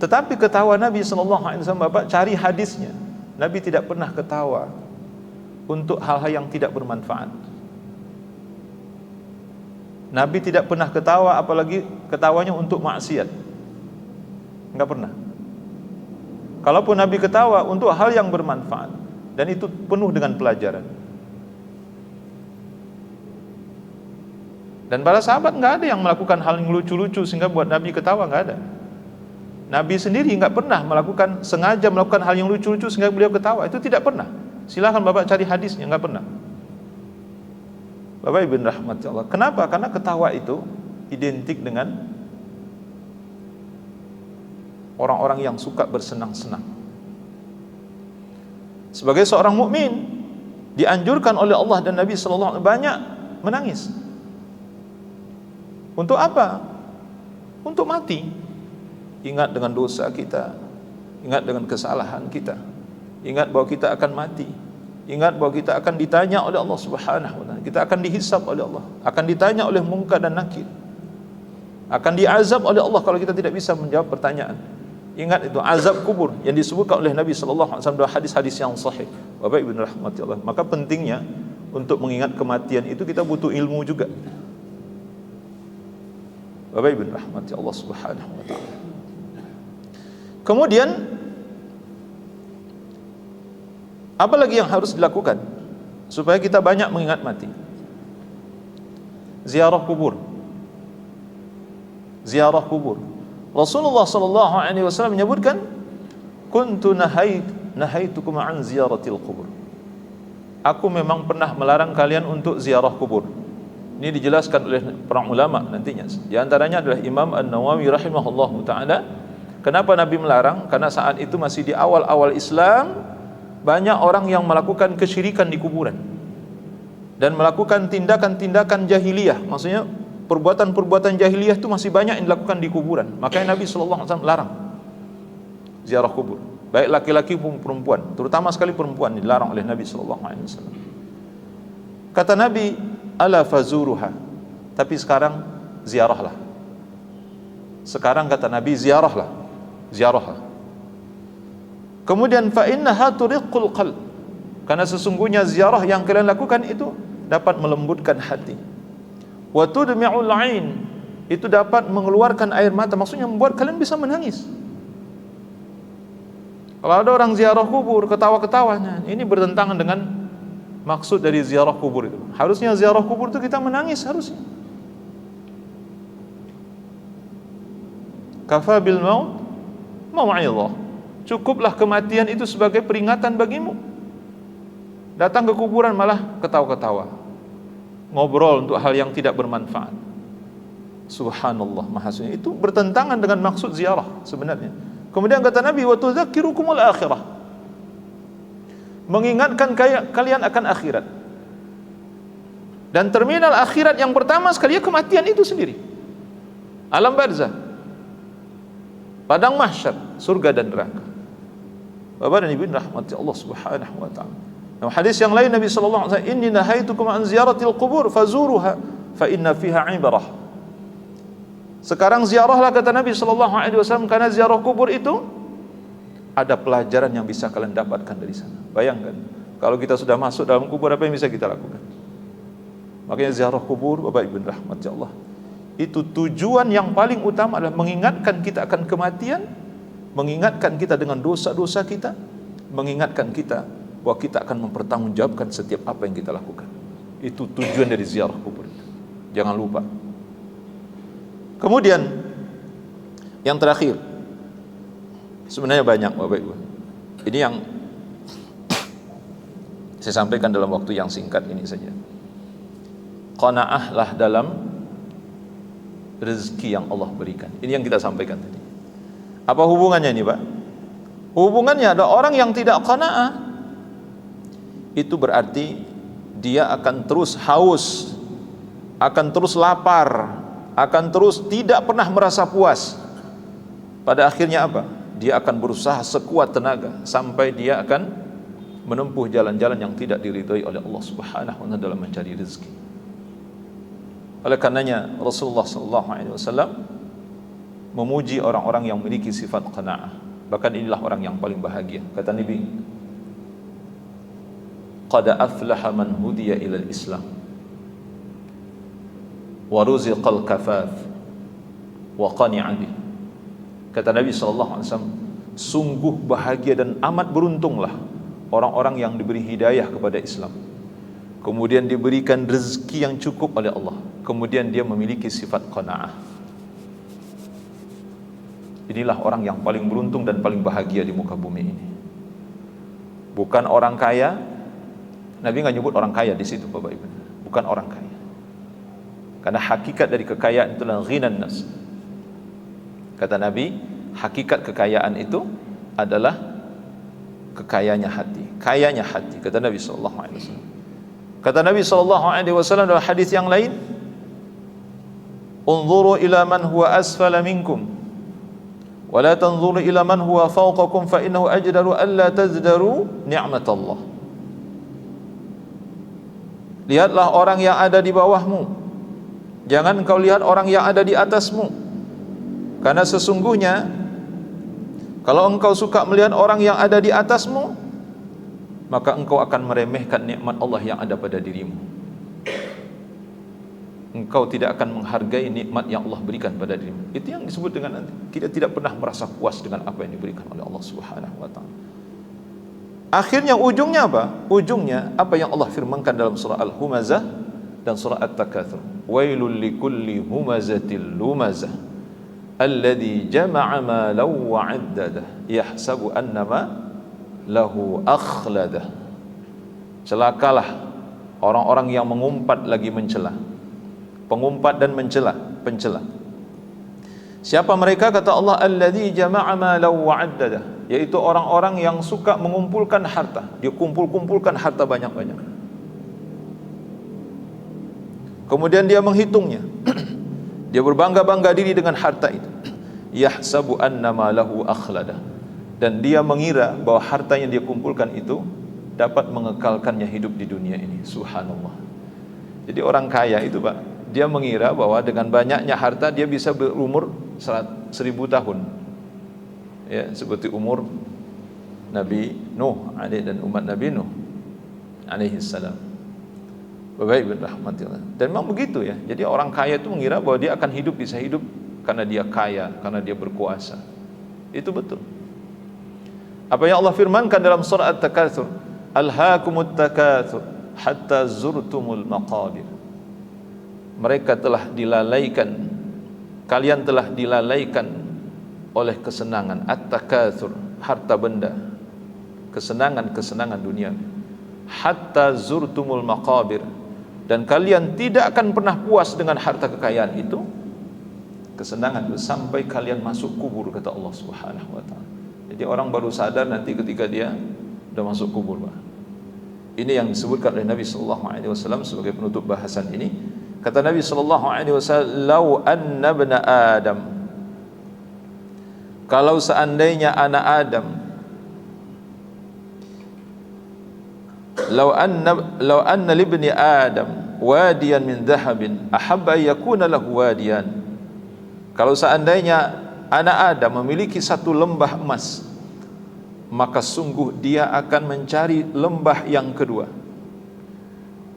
[SPEAKER 1] Tetapi ketawa Nabi SAW, Bapak cari hadisnya, Nabi tidak pernah ketawa untuk hal-hal yang tidak bermanfaat. Nabi tidak pernah ketawa, apalagi ketawanya untuk maksiat. Enggak pernah. Kalaupun Nabi ketawa untuk hal yang bermanfaat, dan itu penuh dengan pelajaran. Dan para sahabat enggak ada yang melakukan hal yang lucu-lucu sehingga buat Nabi ketawa, enggak ada. Nabi sendiri enggak pernah sengaja melakukan hal yang lucu-lucu sehingga beliau ketawa. Itu tidak pernah. Silakan Bapak cari hadisnya, enggak pernah. Bapak Ibu rahmati Allah. Kenapa? Karena ketawa itu identik dengan orang-orang yang suka bersenang-senang. Sebagai seorang mukmin dianjurkan oleh Allah dan Nabi sallallahu alaihi wasallam banyak menangis. Untuk apa? Untuk mati. Ingat dengan dosa kita, ingat dengan kesalahan kita, ingat bahwa kita akan mati, ingat bahwa kita akan ditanya oleh Allah Subhanahu wa taala, kita akan dihisab oleh Allah, akan ditanya oleh Munkar dan Nakir, akan diazab oleh Allah kalau kita tidak bisa menjawab pertanyaan. Ingat itu azab kubur yang disebutkan oleh Nabi sallallahu alaihi wasallam dalam hadis-hadis yang sahih. Bapak Ibu rahmati Allah, maka pentingnya untuk mengingat kematian itu kita butuh ilmu juga. Bapak Ibu rahmati Allah Subhanahu wa taala. Kemudian apa lagi yang harus dilakukan supaya kita banyak mengingat mati? Ziarah kubur. Ziarah kubur. Rasulullah sallallahu alaihi wasallam menyebutkan, "Kuntu nahaitukum an ziyaratil kubur." Aku memang pernah melarang kalian untuk ziarah kubur. Ini dijelaskan oleh para ulama nantinya. Di antaranya adalah Imam An-Nawawi rahimahullahu taala. Kenapa Nabi melarang? Karena saat itu masih di awal-awal Islam, banyak orang yang melakukan kesyirikan di kuburan dan melakukan tindakan-tindakan jahiliyah. Maksudnya perbuatan-perbuatan jahiliyah itu masih banyak yang dilakukan di kuburan. Makanya Nabi sallallahu alaihi wasallam larang ziarah kubur. Baik laki-laki maupun perempuan, terutama sekali perempuan dilarang oleh Nabi sallallahu alaihi wasallam. Kata Nabi, "Ala fazuruha." Tapi sekarang ziarahlah. Sekarang kata Nabi, ziarahlah. Kemudian fa innaha turiqqul qalb. Karena sesungguhnya ziarah yang kalian lakukan itu dapat melembutkan hati. Wa tudmi'ul 'ain. Itu dapat mengeluarkan air mata, maksudnya membuat kalian bisa menangis. Kalau ada orang ziarah kubur ketawa-ketawanya, ini bertentangan dengan maksud dari ziarah kubur itu. Harusnya ziarah kubur itu kita menangis harusnya. Kafa bil maut mau'izah. Cukuplah kematian itu sebagai peringatan bagimu. Datang ke kuburan malah ketawa-ketawa, ngobrol untuk hal yang tidak bermanfaat. Subhanallah, maha suci. Itu bertentangan dengan maksud ziarah sebenarnya. Kemudian kata Nabi, wa tudzakirukumul akhirah. Mengingatkan kalian akan akhirat. Dan terminal akhirat yang pertama sekali kematian itu sendiri. Alam barzah, padang mahsyar, surga dan neraka. Bapak dan Ibu rahmati Allah Subhanahu wa taala. Dalam hadis yang lain Nabi sallallahu alaihi wasallam, "Inni nahaitukum an ziyaratil qubur fazuruha fa inna fiha ibrah." Sekarang ziarahlah kata Nabi sallallahu alaihi wasallam, karena ziarah kubur itu ada pelajaran yang bisa kalian dapatkan dari sana. Bayangkan, kalau kita sudah masuk dalam kubur, apa yang bisa kita lakukan? Makanya ziarah kubur, Bapak Ibu rahmati Allah, itu tujuan yang paling utama adalah mengingatkan kita akan kematian, mengingatkan kita dengan dosa-dosa kita, mengingatkan kita bahwa kita akan mempertanggungjawabkan setiap apa yang kita lakukan. Itu tujuan dari ziarah kubur itu. Jangan lupa. Kemudian yang terakhir, sebenarnya banyak Bapak Ibu. Ini yang saya sampaikan dalam waktu yang singkat ini saja. Qanaahlah dalam rezeki yang Allah berikan. Ini yang kita sampaikan tadi. Apa hubungannya ini, Pak? Hubungannya ada orang yang tidak qanaah, itu berarti dia akan terus haus, akan terus lapar, akan terus tidak pernah merasa puas. Pada akhirnya apa? Dia akan berusaha sekuat tenaga sampai dia akan menempuh jalan-jalan yang tidak diridhai oleh Allah Subhanahu wa taala dalam mencari rezeki. Oleh karenanya Rasulullah sallallahu alaihi wasallam memuji orang-orang yang memiliki sifat qanaah. Bahkan inilah orang yang paling bahagia. Kata Nabi, qad aflaha man hudiya ila al-Islam wa ruziqal kafaf wa qani'a bih. Kata Nabi SAW, sungguh bahagia dan amat beruntunglah orang-orang yang diberi hidayah kepada Islam, kemudian diberikan rezeki yang cukup oleh Allah, kemudian dia memiliki sifat qanaah. Inilah orang yang paling beruntung dan paling bahagia di muka bumi ini. Bukan orang kaya. Nabi nggak nyebut orang kaya di situ, Bapak Ibu. Bukan orang kaya. Karena hakikat dari kekayaan itulah ghinan nas. Kata Nabi, hakikat kekayaan itu adalah kekayaannya hati, kayanya hati. Kata Nabi sallallahu alaihi wasallam. Kata Nabi sallallahu alaihi wasallam dalam hadis yang lain, "Unzuru ila man huwa asfala minkum wa la tanzuru ila man huwa fawqakum fa innahu ajdaru alla tazdaru ni'matallah." Lihatlah orang yang ada di bawahmu, jangan kau lihat orang yang ada di atasmu, karena sesungguhnya kalau engkau suka melihat orang yang ada di atasmu, maka engkau akan meremehkan nikmat Allah yang ada pada dirimu. Engkau tidak akan menghargai nikmat yang Allah berikan pada dirimu. Itu yang disebut dengan nanti kita tidak pernah merasa puas dengan apa yang diberikan oleh Allah Subhanahu wa taala. Akhirnya ujungnya apa? Ujungnya apa yang Allah firmankan dalam surah Al-Humazah dan surah At-Takatsur. Wailul likulli humazatil lumazah alladzi jama'a malan wa 'addadah yahsabu annama lahu akhladah. Celakalah orang-orang yang mengumpat lagi mencela. Pengumpat dan pencela. Siapa mereka? Kata Allah, alladzi jama'a malan wa 'addadah, yaitu orang-orang yang suka mengumpulkan harta. Dia kumpulkan harta banyak-banyak. Kemudian dia menghitungnya. Dia berbangga-bangga diri dengan harta itu. Yahsabu annama lahu akhladah, dan dia mengira bahwa harta yang dia kumpulkan itu dapat mengekalkannya hidup di dunia ini. Subhanallah. Jadi orang kaya itu, Pak, dia mengira bahwa dengan banyaknya harta dia bisa berumur 1000 tahun. Ya, seperti umur Nabi Nuh dan umat Nabi Nuh alaihi salam. Bapak Ibu rahmatillah. Dan memang begitu ya. Jadi orang kaya itu mengira bahwa dia akan bisa hidup karena dia kaya, karena dia berkuasa. Itu betul. Apa yang Allah firmankan dalam surah At-Takatsur, alhaakumut takatsur hatta zurtumul maqabir. Mereka telah dilalaikan, kalian telah dilalaikan oleh kesenangan. At-takatsur, harta benda, kesenangan dunia. Hatta zurtumul maqabir, dan kalian tidak akan pernah puas dengan harta kekayaan itu, kesenangan itu, sampai kalian masuk kubur, kata Allah Subhanahu wa taala. Jadi orang baru sadar nanti ketika dia sudah masuk kubur, Pak. Ini yang disebutkan oleh Nabi sallallahu alaihi wasallam sebagai penutup bahasan ini. Kata Nabi sallallahu alaihi wasallam, "Lau anna ibna Adam," kalau seandainya anak Adam, lau anna libni Adam wadiyan min dhahabin ahabba yakuna lahu wadiyan. Kalau seandainya anak Adam memiliki satu lembah emas, maka sungguh dia akan mencari lembah yang kedua.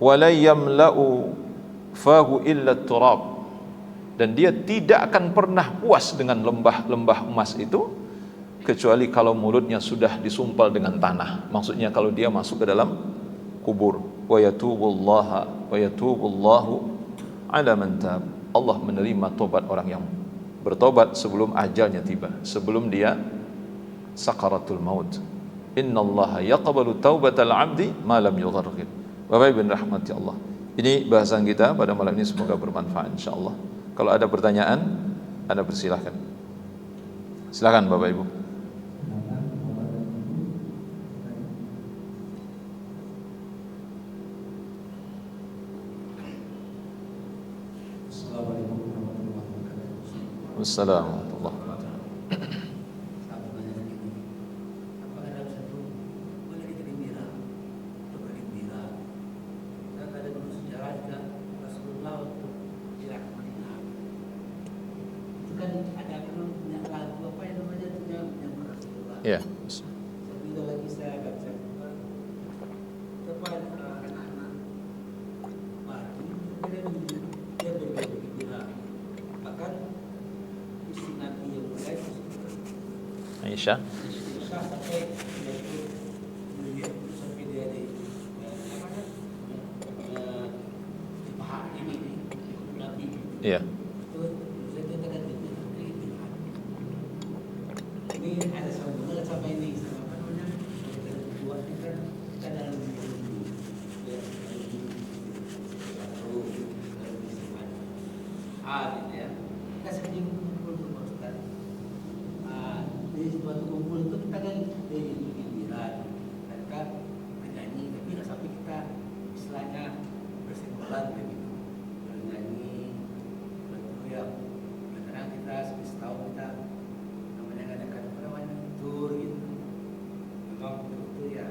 [SPEAKER 1] Wala yamla'u fahu illa turab, dan dia tidak akan pernah puas dengan lembah emas itu kecuali kalau mulutnya sudah disumpal dengan tanah. Maksudnya kalau dia masuk ke dalam kubur. Wa yatubullahu ala man tab. Allah menerima tobat orang yang bertobat sebelum ajalnya tiba, sebelum dia sakaratul maut. Innallaha yaqbalu taubatal 'abdi ma lam yughargir. Bapak Ibu rahmati Allah. Ini bahasan kita pada malam ini, semoga bermanfaat insyaallah. Kalau ada pertanyaan, Anda persilahkan. Silakan Bapak Ibu. Assalamualaikum warahmatullahi wabarakatuh. Ya.
[SPEAKER 2] Bila lagi saya baca kepada
[SPEAKER 1] Isya.
[SPEAKER 2] Sampai dia sampai dia di apa paha ini Nabi.
[SPEAKER 1] Iya.
[SPEAKER 2] Itu saya katakan itu. Ini ada sambungan sama ini sama apa namanya? Buat kita dalam gitu ya. Kita sering kumpul sama Ustaz. Di suatu kumpul itu kita kan itu giliran. Mereka menyanyi, tapi nggak sampai kita istilahnya bersenggolan begitu. Bernyanyi, berteriak. Kadang kita setahun kita namanya ngadakan apa namanya tur gitu. Memang itu ya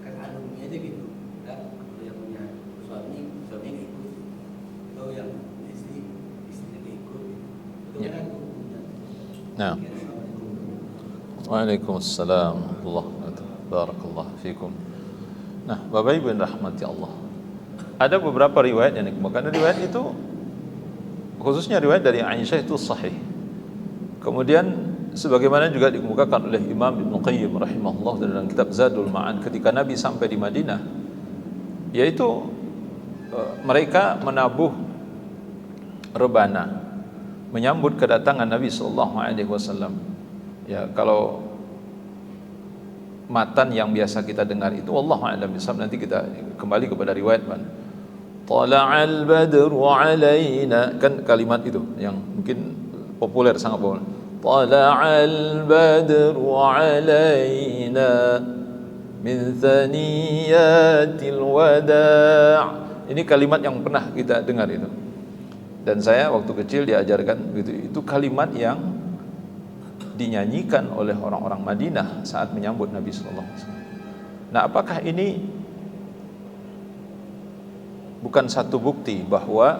[SPEAKER 2] katakan alumni aja gitu. Dan kalau yang punya suami ikut. Atau yang istri ikut. Itu kan punya.
[SPEAKER 1] Nah. Waalaikumsalam warahmatullahi wabarakatuh. Barakallahu fikum. Nah, Bapak Ibu yang rahmati Allah. Ada beberapa riwayat yang dikemukakan. Riwayat itu khususnya riwayat dari Aisyah itu sahih. Kemudian sebagaimana juga dikemukakan oleh Imam Ibnu Qayyim rahimahullah dalam kitab Zadul Ma'ad ketika Nabi sampai di Madinah, yaitu mereka menabuh rebana menyambut kedatangan Nabi sallallahu alaihi wasallam. Ya, kalau matan yang biasa kita dengar itu wallahu a'lam bishawab, nanti kita kembali kepada riwayat mana. Tala'al badru alaina, kan kalimat itu yang mungkin populer, sangat populer. Tala'al badru alaina min thaniyatil wada'. Ini kalimat yang pernah kita dengar itu. Dan saya waktu kecil diajarkan gitu. Itu kalimat yang dinyanyikan oleh orang-orang Madinah saat menyambut Nabi sallallahu alaihi wasallam. Nah, apakah ini bukan satu bukti bahwa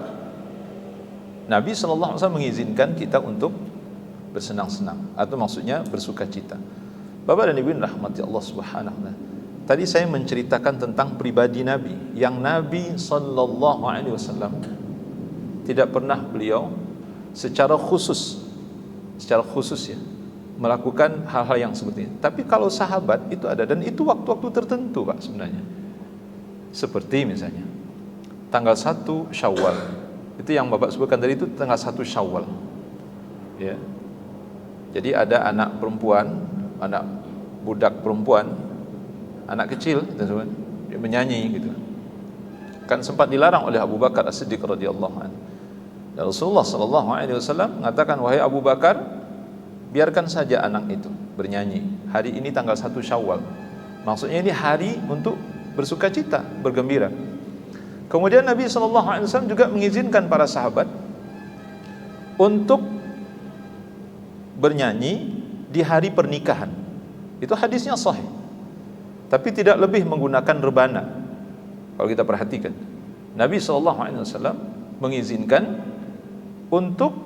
[SPEAKER 1] Nabi sallallahu alaihi wasallam mengizinkan kita untuk bersenang-senang atau maksudnya bersukacita? Bapak dan Ibu rahmati Allah Subhanahu wa taala. Tadi saya menceritakan tentang pribadi Nabi yang Nabi sallallahu alaihi wasallam tidak pernah beliau secara khusus ya melakukan hal-hal yang seperti ini. Tapi kalau sahabat itu ada, dan itu waktu-waktu tertentu Pak sebenarnya. Seperti misalnya tanggal 1 Syawal. Itu yang Bapak sebutkan tadi itu tanggal 1 Syawal. Ya. Jadi ada anak perempuan, anak budak perempuan, anak kecil dia menyanyi gitu. Kan sempat dilarang oleh Abu Bakar As-Siddiq radhiyallahu anhu. Dan Rasulullah sallallahu alaihi wasallam mengatakan, "Wahai Abu Bakar, biarkan saja anak itu bernyanyi. Hari ini tanggal 1 Syawal. Maksudnya ini hari untuk bersukacita, bergembira." Kemudian Nabi SAW juga mengizinkan para sahabat untuk bernyanyi di hari pernikahan. Itu hadisnya sahih. Tapi tidak lebih menggunakan rebana. Kalau kita perhatikan, Nabi SAW mengizinkan untuk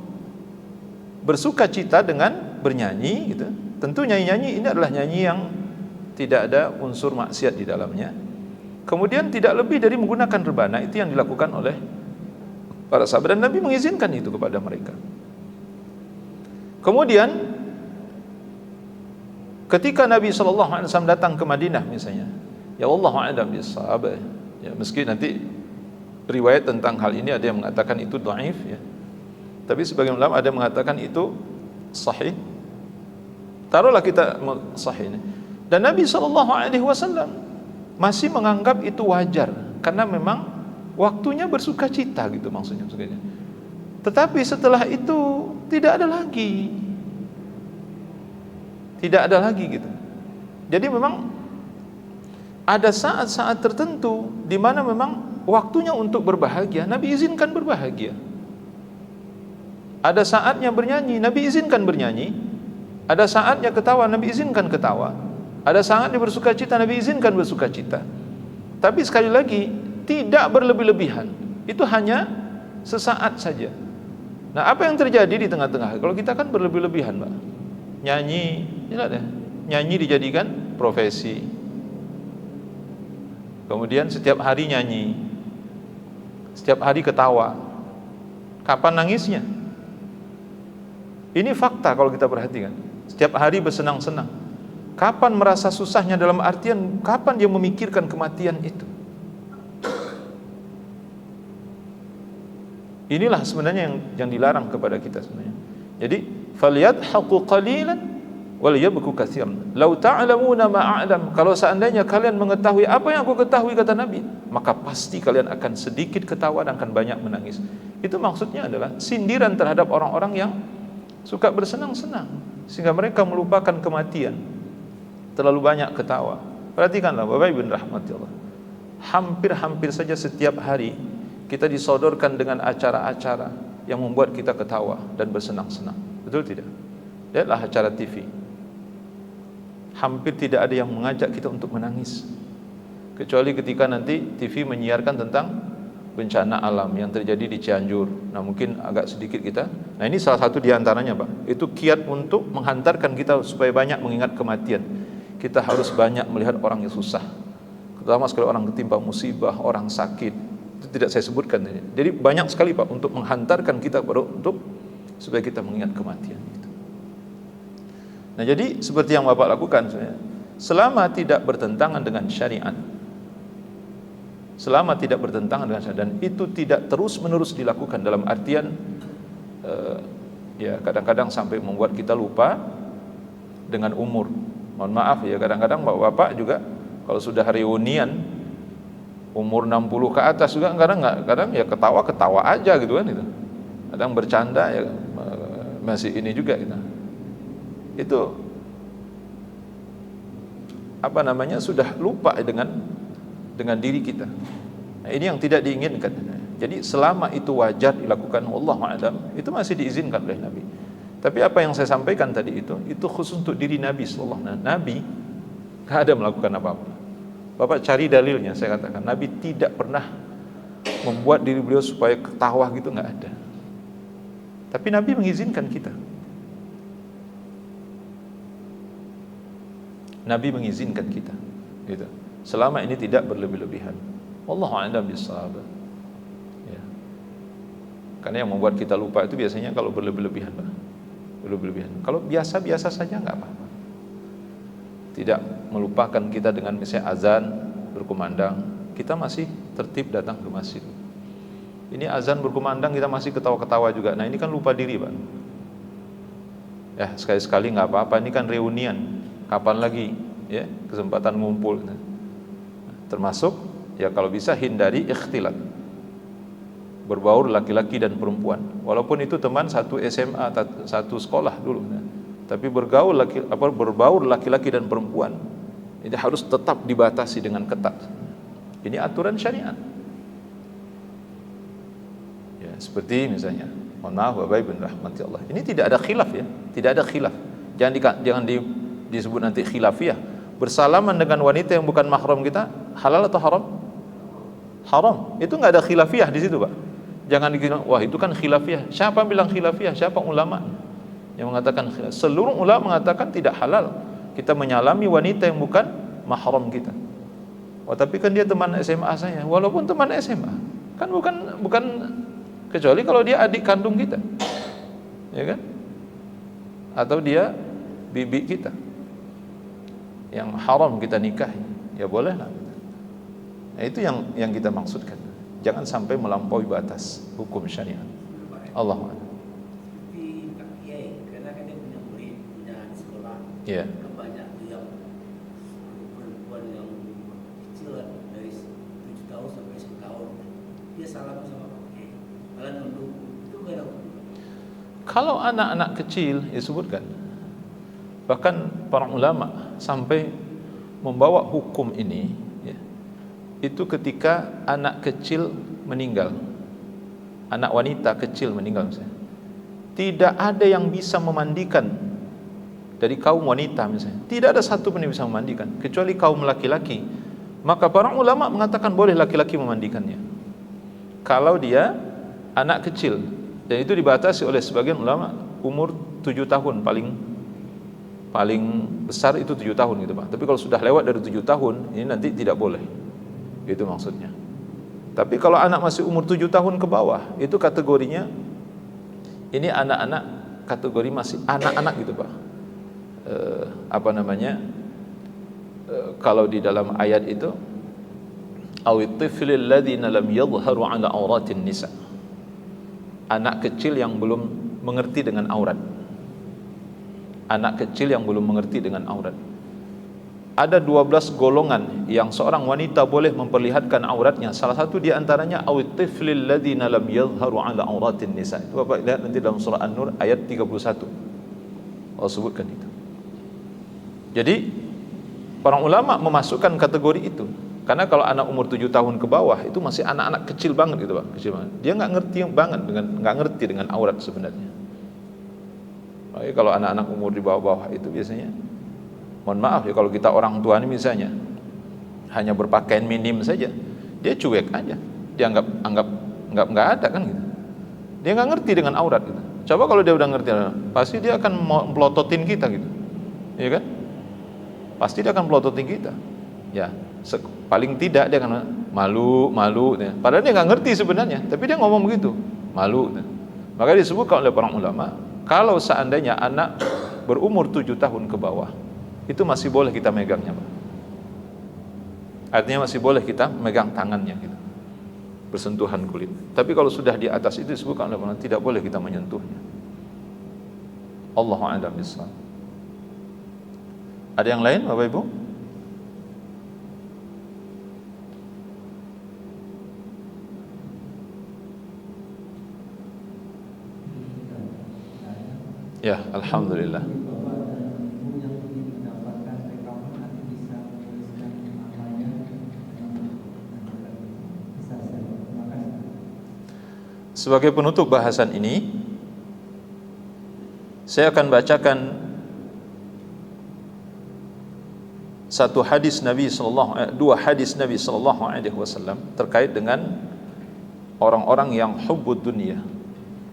[SPEAKER 1] bersukacita dengan bernyanyi gitu. Tentu nyanyi-nyanyi ini adalah nyanyi yang tidak ada unsur maksiat di dalamnya. Kemudian tidak lebih dari menggunakan rebana. Itu yang dilakukan oleh para sahabat, dan Nabi mengizinkan itu kepada mereka. Kemudian ketika Nabi SAW datang ke Madinah misalnya, ya Allah a'lam bishawab, ya, meski nanti riwayat tentang hal ini ada yang mengatakan itu dhaif ya, tapi sebagian ulama ada yang mengatakan itu sahih. Taruhlah kita sahih ini. Dan Nabi SAW masih menganggap itu wajar, karena memang waktunya bersukacita gitu maksudnya. Tetapi setelah itu tidak ada lagi gitu. Jadi memang ada saat-saat tertentu di mana memang waktunya untuk berbahagia, Nabi izinkan berbahagia. Ada saatnya bernyanyi, Nabi izinkan bernyanyi. Ada saatnya ketawa, Nabi izinkan ketawa. Ada saatnya bersukacita, Nabi izinkan bersukacita. Tapi sekali lagi, tidak berlebih-lebihan. Itu hanya sesaat saja. Nah, apa yang terjadi di tengah-tengah? Kalau kita kan berlebih-lebihan, Pak. Nyanyi, tidak deh. Nyanyi dijadikan profesi. Kemudian setiap hari nyanyi, setiap hari ketawa. Kapan nangisnya? Ini fakta kalau kita perhatikan. setiap hari bersenang-senang. Kapan merasa susahnya dalam artian kapan dia memikirkan kematian itu? Inilah sebenarnya yang dilarang kepada kita sebenarnya. Jadi falyadhaqu qalilan wal yabku katsiran. Lau ta'lamuna ma a'lam. Kalau seandainya kalian mengetahui apa yang aku ketahui, kata Nabi, maka pasti kalian akan sedikit ketawa dan akan banyak menangis. Itu maksudnya adalah sindiran terhadap orang-orang yang suka bersenang-senang sehingga mereka melupakan kematian. Terlalu banyak ketawa. Perhatikanlah Bapak Ibu rahmati Allah. Hampir-hampir saja setiap hari kita disodorkan dengan acara-acara yang membuat kita ketawa dan bersenang-senang. Betul tidak? Lihatlah acara TV. Hampir tidak ada yang mengajak kita untuk menangis, kecuali ketika nanti TV menyiarkan tentang bencana alam yang terjadi di Cianjur. Nah mungkin agak sedikit kita. Nah ini salah satu diantaranya Pak. Itu kiat untuk menghantarkan kita supaya banyak mengingat kematian. Kita harus banyak melihat orang yang susah, terutama sekali orang ketimpa musibah, orang sakit. Itu tidak saya sebutkan. Jadi banyak sekali Pak untuk menghantarkan kita untuk supaya kita mengingat kematian. Nah jadi seperti yang Bapak lakukan sebenarnya, selama tidak bertentangan dengan syariat, selama tidak bertentangan dengan syariat, dan itu tidak terus menerus dilakukan dalam artian ya kadang-kadang sampai membuat kita lupa dengan umur. Mohon maaf ya, kadang-kadang Bapak juga kalau sudah reunian umur 60 ke atas juga kadang ya ketawa aja gitu kan itu. Kadang bercanda ya masih ini juga gitu. Itu apa namanya, sudah lupa dengan diri kita. Nah, ini yang tidak diinginkan. Jadi selama itu wajar dilakukan, wallahu a'lam, itu masih diizinkan oleh Nabi. Tapi apa yang saya sampaikan tadi itu khusus untuk diri Nabi sallallahu alaihi wasallam. Nabi tidak ada melakukan apa-apa. Bapak cari dalilnya, saya katakan Nabi tidak pernah membuat diri beliau supaya ketawa gitu, nggak ada. Tapi Nabi mengizinkan kita. Nabi mengizinkan kita, gitu. Selama ini tidak berlebih-lebihan. Wallahu a'lam bishawab. Ya. Karena yang membuat kita lupa itu biasanya kalau berlebih-lebihan, Pak. Berlebih-lebihan. Kalau biasa-biasa saja nggak apa-apa. Tidak melupakan kita dengan misalnya azan berkumandang, kita masih tertib datang ke masjid. Ini azan berkumandang kita masih ketawa-ketawa juga. Nah ini kan lupa diri, Pak. Ya sekali-sekali nggak apa-apa. Ini kan reunian. Kapan lagi ya kesempatan ngumpul. Termasuk ya kalau bisa hindari ikhtilat, berbaur laki-laki dan perempuan. Walaupun itu teman satu SMA, satu sekolah dulu, tapi berbaur laki-laki dan perempuan ini harus tetap dibatasi dengan ketat. Ini aturan syariat. Ya, seperti misalnya, mohon maaf Bapak Ibu rahmati Allah. Ini tidak ada khilaf ya, tidak ada khilaf. Jangan disebut nanti khilafiyah. Bersalaman dengan wanita yang bukan mahram kita halal atau haram? Haram. Itu nggak ada khilafiyah di situ, Pak. Jangan dikira wah itu kan khilafiyah. Siapa bilang khilafiyah? Siapa ulama yang mengatakan khilafiyah? Seluruh ulama mengatakan tidak halal kita menyalami wanita yang bukan mahram kita. Oh tapi kan dia teman SMA saya. Walaupun teman SMA kan bukan kecuali kalau dia adik kandung kita, ya kan? Atau dia bibi kita yang haram kita nikahi, ya boleh lah. Nah, itu yang kita maksudkan. Jangan sampai melampaui batas hukum syariat. Allahu a'lam.
[SPEAKER 2] Seperti Pak Kiai, karena kan dia punya murid, punya di sekolah.
[SPEAKER 1] Iya.
[SPEAKER 2] Banyak yang perempuan yang kecil dari 7 tahun sampai 10 tahun. Dia salam sama Pak Kiai. Malah nunduk. Itu nggak ada hukum.
[SPEAKER 1] Kalau anak-anak kecil disebutkan, bahkan para ulama sampai membawa hukum ini ya, itu ketika anak kecil meninggal, anak wanita kecil meninggal misalnya, tidak ada yang bisa memandikan dari kaum wanita misalnya, tidak ada satu pun yang bisa memandikan kecuali kaum laki-laki. Maka para ulama mengatakan boleh laki-laki memandikannya kalau dia anak kecil, dan itu dibatasi oleh sebagian ulama umur 7 tahun paling besar itu 7 tahun gitu Pak. Tapi kalau sudah lewat dari 7 tahun ini nanti tidak boleh. Itu maksudnya. Tapi kalau anak masih umur 7 tahun ke bawah, itu kategorinya ini anak-anak, kategori masih anak-anak gitu Pak. kalau di dalam ayat itu awit tiflil ladzina lam yadhharu ala auratin nisa, anak kecil yang belum mengerti dengan aurat. Anak kecil yang belum mengerti dengan aurat. Ada 12 golongan yang seorang wanita boleh memperlihatkan auratnya. Salah satu di antaranya awit tiflil ladzina lam yadhharu ala auratin nisa. Itu Bapak lihat nanti dalam surah An-Nur ayat 31. Allah sebutkan itu. Jadi para ulama memasukkan kategori itu. Karena kalau anak umur 7 tahun ke bawah itu masih anak-anak kecil banget gitu Pak, kecil banget. Dia nggak ngerti dengan aurat sebenarnya. Makanya kalau anak-anak umur di bawah-bawah itu biasanya, mohon maaf ya, kalau kita orang tua ini misalnya hanya berpakaian minim saja, dia cuek aja, dia nggak ada kan gitu. Dia nggak ngerti dengan aurat gitu. Coba kalau dia udah ngerti, pasti dia akan melototin kita gitu, ya kan? Pasti dia akan melototin kita. Ya, paling tidak dia akan malu. Padahal dia nggak ngerti sebenarnya, tapi dia ngomong begitu, malu. Maka disebutkan oleh para ulama, kalau seandainya anak berumur 7 tahun ke bawah, itu masih boleh kita megangnya, Pak. Artinya masih boleh kita megang tangannya gitu, bersentuhan kulit. Tapi kalau sudah di atas itu disebutkan oleh ulama tidak boleh kita menyentuhnya. Allahu a'lam bishawab. Ada yang lain Bapak Ibu? Ya, alhamdulillah. Sebagai penutup bahasan ini, saya akan bacakan dua hadis Nabi sallallahu alaihi wasallam terkait dengan orang-orang yang hubbud dunia.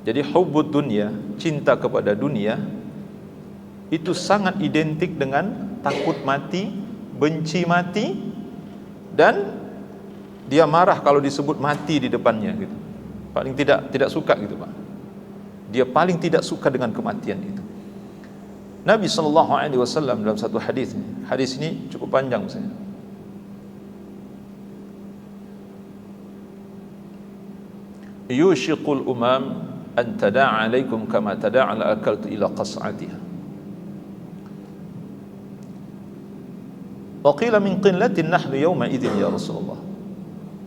[SPEAKER 1] Jadi hubbud dunia, cinta kepada dunia, itu sangat identik dengan takut mati, benci mati, dan dia marah kalau disebut mati di depannya gitu. Paling tidak suka gitu Pak. Dia paling tidak suka dengan kematian itu. Nabi sallallahu alaihi wasallam dalam satu hadis ini cukup panjang misalnya. Yushiqul umam an tada'a alaikum kama tada'a al-akaltu ila qas'atiha. Wa qila min qillatin nahnu yawma idzin ya Rasulullah.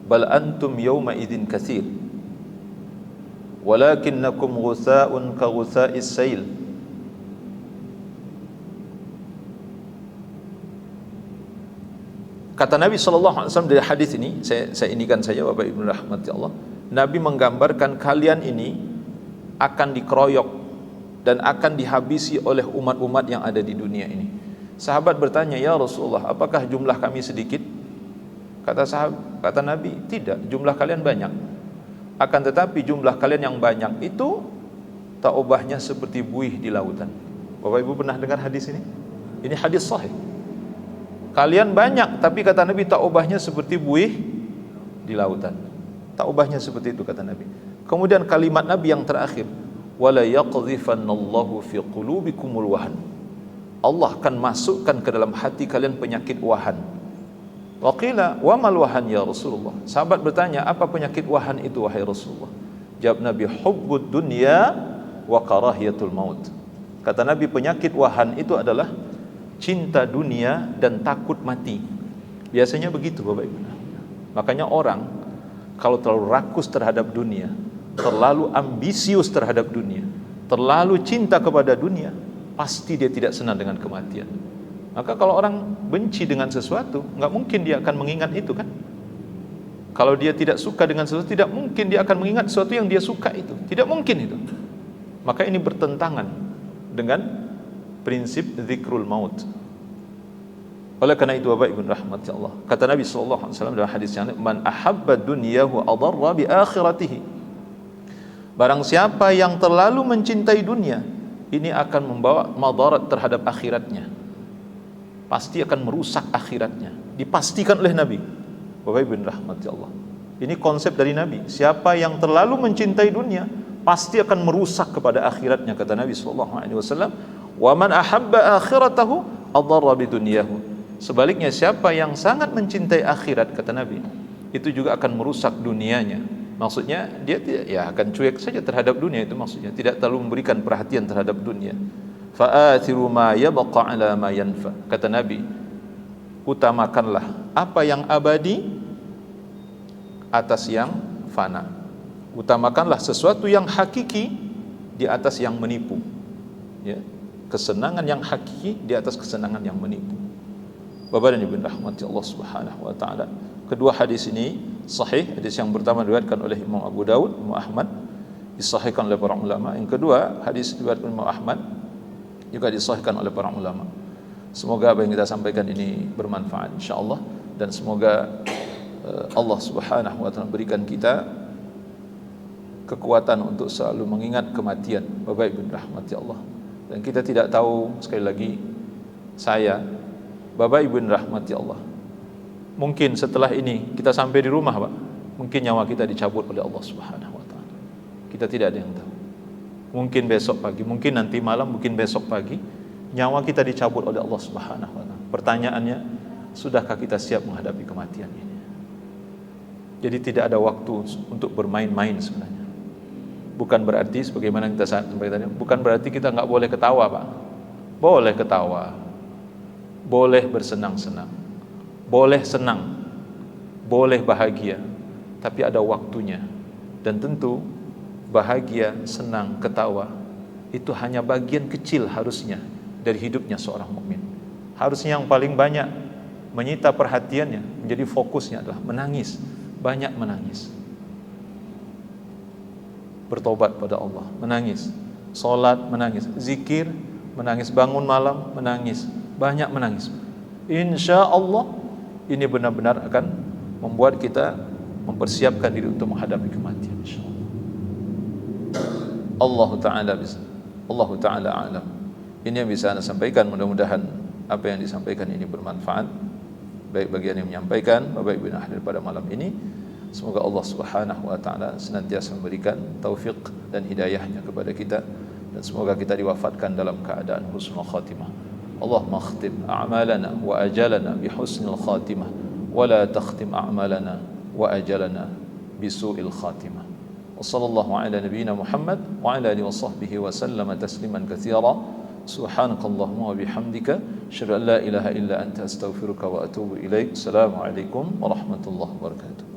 [SPEAKER 1] Bal antum yawma idzin katsir. Walakinnakum ghutha'un ka ghutha'is sail. Kata Nabi sallallahu alaihi wasallam dari hadis ini, saya inikan saja Bapak Ibu rahmati Allah. Nabi menggambarkan kalian ini akan dikeroyok dan akan dihabisi oleh umat-umat yang ada di dunia ini. Sahabat bertanya, ya Rasulullah, apakah jumlah kami sedikit? Kata Nabi, tidak, jumlah kalian banyak. Akan tetapi jumlah kalian yang banyak itu tak ubahnya seperti buih di lautan. Bapak Ibu pernah dengar hadis ini? Ini hadis sahih. Kalian banyak, tapi kata Nabi tak ubahnya seperti buih di lautan. Tak ubahnya seperti itu kata Nabi. Kemudian kalimat Nabi yang terakhir, wala yaqdhifannallahu fi qulubikumul wahan. Allah akan masukkan ke dalam hati kalian penyakit wahan. Wa qila wa mal wahan ya Rasulullah. Sahabat bertanya, apa penyakit wahan itu wahai Rasulullah? Jawab Nabi, hubbud dunya wa karahiyatul maut. Kata Nabi, penyakit wahan itu adalah cinta dunia dan takut mati. Biasanya begitu Bapak Ibu. Makanya orang kalau terlalu rakus terhadap dunia, terlalu ambisius terhadap dunia, terlalu cinta kepada dunia, pasti dia tidak senang dengan kematian. Maka kalau orang benci dengan sesuatu, nggak mungkin dia akan mengingat itu kan. Kalau dia tidak suka dengan sesuatu, tidak mungkin dia akan mengingat sesuatu yang dia suka itu. Tidak mungkin itu. Maka ini bertentangan dengan prinsip zikrul maut. Oleh karena itu Bapak Ibu rahmati Allah, kata Nabi sallallahu alaihi wasallam dalam hadis yang lain, man ahabba dunyahu adarra bi akhiratihi. Barang siapa yang terlalu mencintai dunia, ini akan membawa madarat terhadap akhiratnya. Pasti akan merusak akhiratnya. Dipastikan oleh Nabi. Bapak Ibu rahmati Allah. Ini konsep dari Nabi. Siapa yang terlalu mencintai dunia, pasti akan merusak kepada akhiratnya, kata Nabi sallallahu alaihi wasallam. Wa man ahabba akhiratahu adarra bidunyahu. Sebaliknya siapa yang sangat mencintai akhirat, kata Nabi, itu juga akan merusak dunianya. Maksudnya dia tidak, ya akan cuek saja terhadap dunia, itu maksudnya tidak terlalu memberikan perhatian terhadap dunia. Fa'athiru ma yabqa ala ma yanfa. Kata Nabi, utamakanlah apa yang abadi atas yang fana. Utamakanlah sesuatu yang hakiki di atas yang menipu. Ya, kesenangan yang hakiki di atas kesenangan yang menipu. Bapak dan Ibu rahmati Allah Subhanahu wa taala. Kedua hadis ini sahih. Hadis yang pertama diriwayatkan oleh Imam Abu Daud, Imam Ahmad, disahihkan oleh para ulama. Yang kedua, hadis diriwayatkan oleh Imam Ahmad, juga disahihkan oleh para ulama. Semoga apa yang kita sampaikan ini bermanfaat insyaallah, dan semoga Allah Subhanahu wa taala berikan kita kekuatan untuk selalu mengingat kematian. Bapak Ibu rahmati Allah. Dan kita tidak tahu, sekali lagi saya, Bapak Ibu rahmati Allah, mungkin setelah ini kita sampai di rumah, Pak, mungkin nyawa kita dicabut oleh Allah Subhanahu wa taala. Kita tidak ada yang tahu. Mungkin besok pagi, mungkin nanti malam, mungkin besok pagi nyawa kita dicabut oleh Allah Subhanahu wa taala. Pertanyaannya, sudahkah kita siap menghadapi kematian ini? Jadi tidak ada waktu untuk bermain-main sebenarnya. Bukan berarti sebagaimana kita sampaikan tadi, bukan berarti kita nggak boleh ketawa, Pak. Boleh ketawa, boleh bersenang-senang, boleh senang, boleh bahagia, tapi ada waktunya. Dan tentu bahagia, senang, ketawa itu hanya bagian kecil harusnya dari hidupnya seorang mukmin. Harusnya yang paling banyak menyita perhatiannya, menjadi fokusnya adalah menangis, banyak menangis. Bertobat pada Allah, menangis. Salat, menangis. Zikir, menangis. Bangun malam, menangis. Banyak menangis. Insya Allah ini benar-benar akan membuat kita mempersiapkan diri untuk menghadapi kematian, insya Allah. Allah Ta'ala a'lam. Ini yang bisa Anda sampaikan. Mudah-mudahan apa yang disampaikan ini bermanfaat, baik bagi yang menyampaikan, baik bagi hadir pada malam ini. Semoga Allah Subhanahu wa taala senantiasa memberikan taufik dan hidayahnya kepada kita, dan semoga kita diwafatkan dalam keadaan husnul khatimah. Allahumma khtim a'malana wa ajalana bi husnil khatimah wa la takhtim a'malana wa ajalana bi su'il khatimah. Wa sallallahu ala nabiyyina Muhammad wa ala alihi wa sahbihi wa sallama tasliman katsira. Subhanakallahumma wa bihamdika asyhadu an la ilaha illa anta astaghfiruka wa atubu ilaik. Assalamualaikum warahmatullahi wabarakatuh.